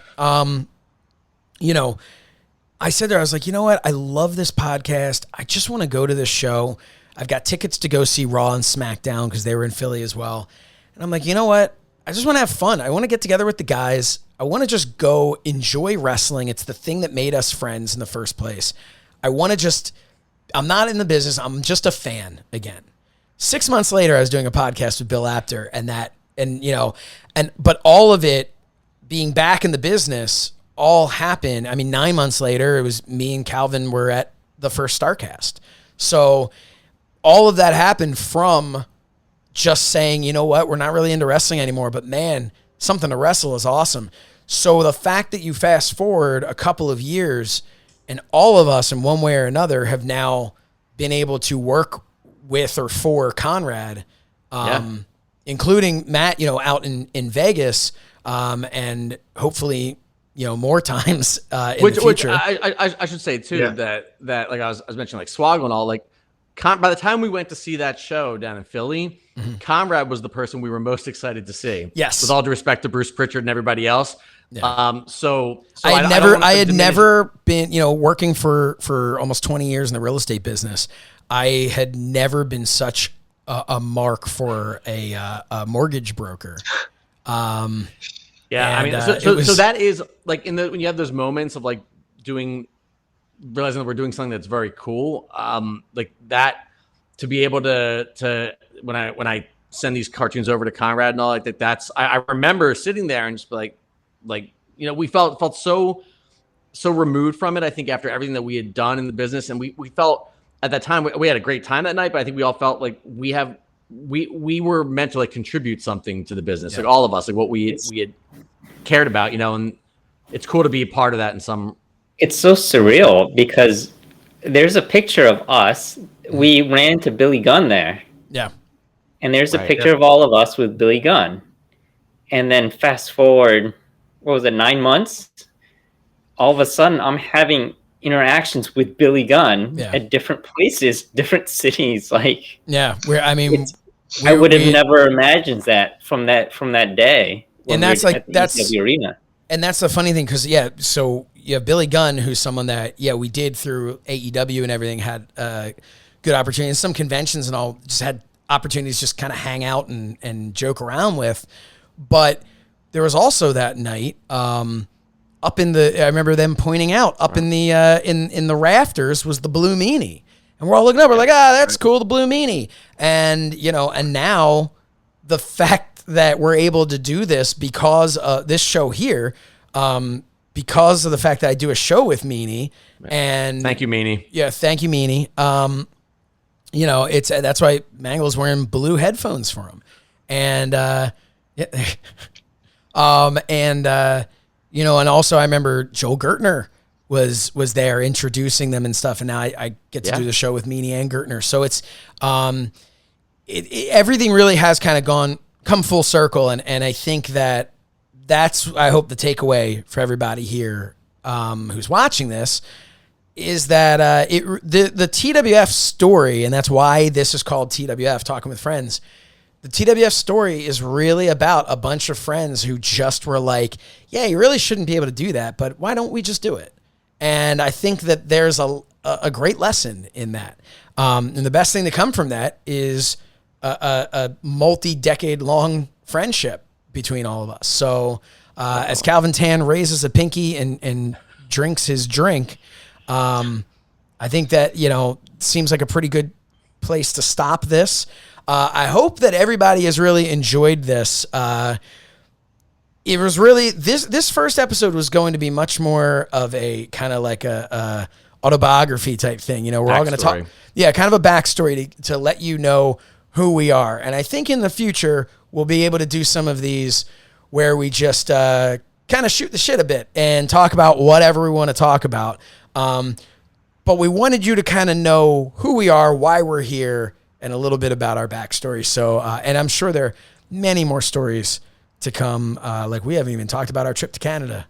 I said there, I was like, you know what? I love this podcast. I just want to go to this show. I've got tickets to go see Raw and SmackDown because they were in Philly as well. And I'm like, you know what? I just want to have fun. I want to get together with the guys. I want to just go enjoy wrestling. It's the thing that made us friends in the first place. I'm not in the business. I'm just a fan again. 6 months later, I was doing a podcast with Bill Apter, and that and but all of it being back in the business all happened. I mean, 9 months later, it was me and Calvin were at the first StarCast. So all of that happened from just saying, you know what, we're not really into wrestling anymore, but man, something to wrestle is awesome. So the fact that you fast forward a couple of years and all of us in one way or another have now been able to work with or for Conrad, including Matt, out in Vegas, and hopefully, more times in the future. Which I should say too, that like I was mentioning, like Swoggle and all, like by the time we went to see that show down in Philly, Conrad was the person we were most excited to see. Yes. With all due respect to Bruce Pritchard and everybody else. Yeah. So I had never been, working for almost 20 years in the real estate business. I had never been such a mark for a mortgage broker. I mean, so that is like when you have those moments of like realizing that we're doing something that's very cool, like that, to be able to when I send these cartoons over to Conrad and all like that, that's I remember sitting there and just like we felt so removed from it. I think after everything that we had done in the business, and we felt at that time we had a great time that night, but I think we all felt like we were meant to like contribute something to the business, like all of us, like what we had cared about, and it's cool to be a part of that in some. It's so surreal because there's a picture of us. We ran into Billy Gunn there. Yeah. And there's a picture of all of us with Billy Gunn. And then fast forward, 9 months? All of a sudden, I'm having interactions with Billy Gunn at different places, different cities. Like, I would have never imagined that from that day. And that's the arena. And that's the funny thing, because so you have Billy Gunn, who's someone that we did through AEW and everything, had good opportunities, some conventions and all, just had opportunities just kind of hang out and joke around with. But there was also that night up in I remember them pointing out up in the in the rafters was the blue meanie, and we're all looking up, we're like, that's cool, the blue meanie. And and now the fact that we're able to do this because this show here, because of the fact that I do a show with Meanie, and thank you, Meanie. Yeah, thank you, Meanie. That's why Mangol's wearing blue headphones for him, and and also I remember Joel Gertner was there introducing them and stuff, and now I get to do the show with Meanie and Gertner, so it's everything really has kind of come full circle, and I think that's I hope the takeaway for everybody here who's watching this is that the TWF story, and that's why this is called TWF, Talking with Friends. The TWF story is really about a bunch of friends who just were like, yeah, you really shouldn't be able to do that, but why don't we just do it? And I think that there's a great lesson in that. And the best thing to come from that is a multi-decade long friendship between all of us. So as Calvin Tan raises a pinky and drinks his drink, I think that, seems like a pretty good place to stop this. I hope that everybody has really enjoyed this. It was really, this first episode was going to be much more of a kind of like a autobiography type thing. We're all going to talk. Yeah, kind of a backstory to let you know who we are. And I think in the future, we'll be able to do some of these where we just kind of shoot the shit a bit and talk about whatever we want to talk about. But we wanted you to kind of know who we are, why we're here, and a little bit about our backstory. So, and I'm sure there are many more stories to come. Like we haven't even talked about our trip to Canada,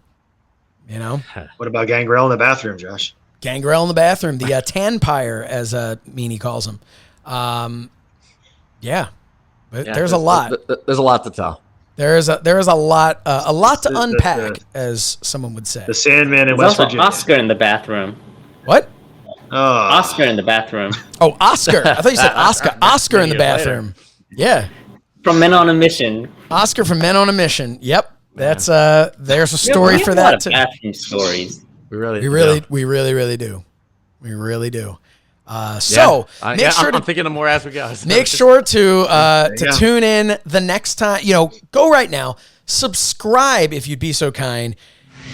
What about Gangrel in the bathroom, Josh? Gangrel in the bathroom, the Tanpire, as Meanie calls him. But there's a lot. There's a lot to tell. There is a lot to unpack, as someone would say. The Sandman in There's West also Virginia. Oscar in the bathroom. What? Oscar in the bathroom. Oh, Oscar. I thought you said Oscar. Oscar in the bathroom. Yeah. From Men on a Mission. Oscar from Men on a Mission. Yep. That's there's a story for that too. Bathroom stories. We really do. We really do. So make sure I'm thinking of more as we go. Make sure to tune in the next time. Go right now. Subscribe if you'd be so kind.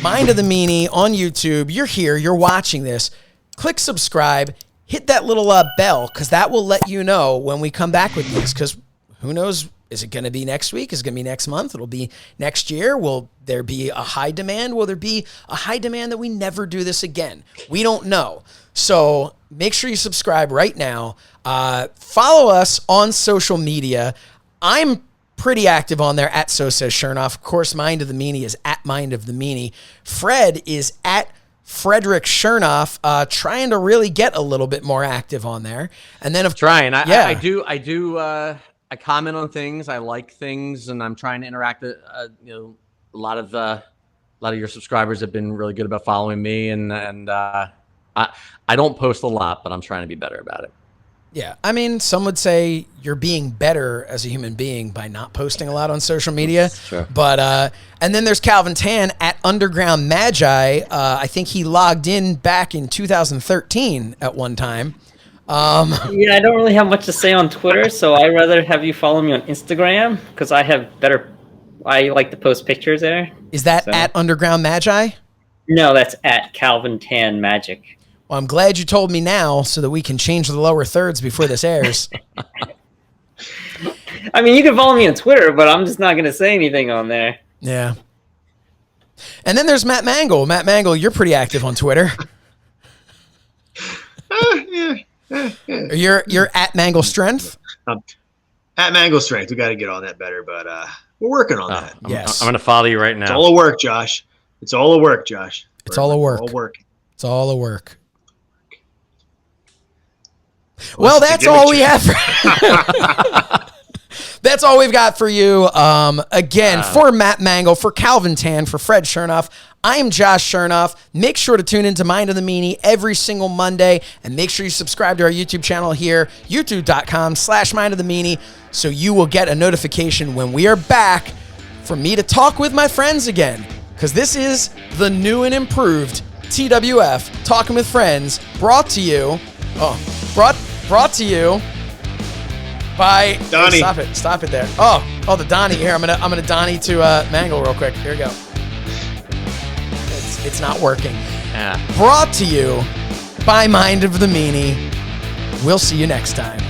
Mind of the Meanie on YouTube. You're here. You're watching this. Click subscribe. Hit that little bell because that will let you know when we come back with these. Because who knows? Is it going to be next week? Is it going to be next month? It'll be next year. Will there be a high demand? Will there be a high demand that we never do this again? We don't know. So make sure you subscribe right now. Follow us on social media. I'm pretty active on there at So Says Shernoff. Of course, Mind of the Meanie is at Mind of the Meanie. Fred is at Frederick Shernoff, trying to really get a little bit more active on there. And then I do. I comment on things. I like things, and I'm trying to interact. A lot of your subscribers have been really good about following me, and I don't post a lot, but I'm trying to be better about it. Yeah, I mean, some would say you're being better as a human being by not posting a lot on social media. Sure. But and then there's Calvin Tan at Underground Magi. I think he logged in back in 2013 at one time. Yeah, I don't really have much to say on Twitter, so I'd rather have you follow me on Instagram because I like to post pictures there. Is that at Underground Magi? No, that's at Calvin Tan Magic. Well, I'm glad you told me now so that we can change the lower thirds before this airs. I mean, you can follow me on Twitter, but I'm just not going to say anything on there. Yeah. And then there's Matt Mangol. Matt Mangol, you're pretty active on Twitter. You're at Mangle Strength? At Mangle Strength. We got to get on that better, but we're working on that. Yes. I'm going to follow you right now. It's all a work, Josh. It's all a work, Josh. It's all a work. All work. It's all a work. Well, that's all we have. That's all we've got for you. Again, for Matt Mangol, for Calvin Tan, for Fred Shernoff, I'm Josh Shernoff. Make sure to tune into Mind of the Meanie every single Monday, and make sure you subscribe to our YouTube channel here, youtube.com/Mind of the Meanie, so you will get a notification when we are back for me to talk with my friends again, because this is the new and improved TWF, Talking with Friends, brought to you by Donnie. Hey, stop it there. Oh, the Donnie here. I'm gonna Donnie to Mangol real quick. Here we go. It's not working. Yeah. Brought to you by Mind of the Meanie. We'll see you next time.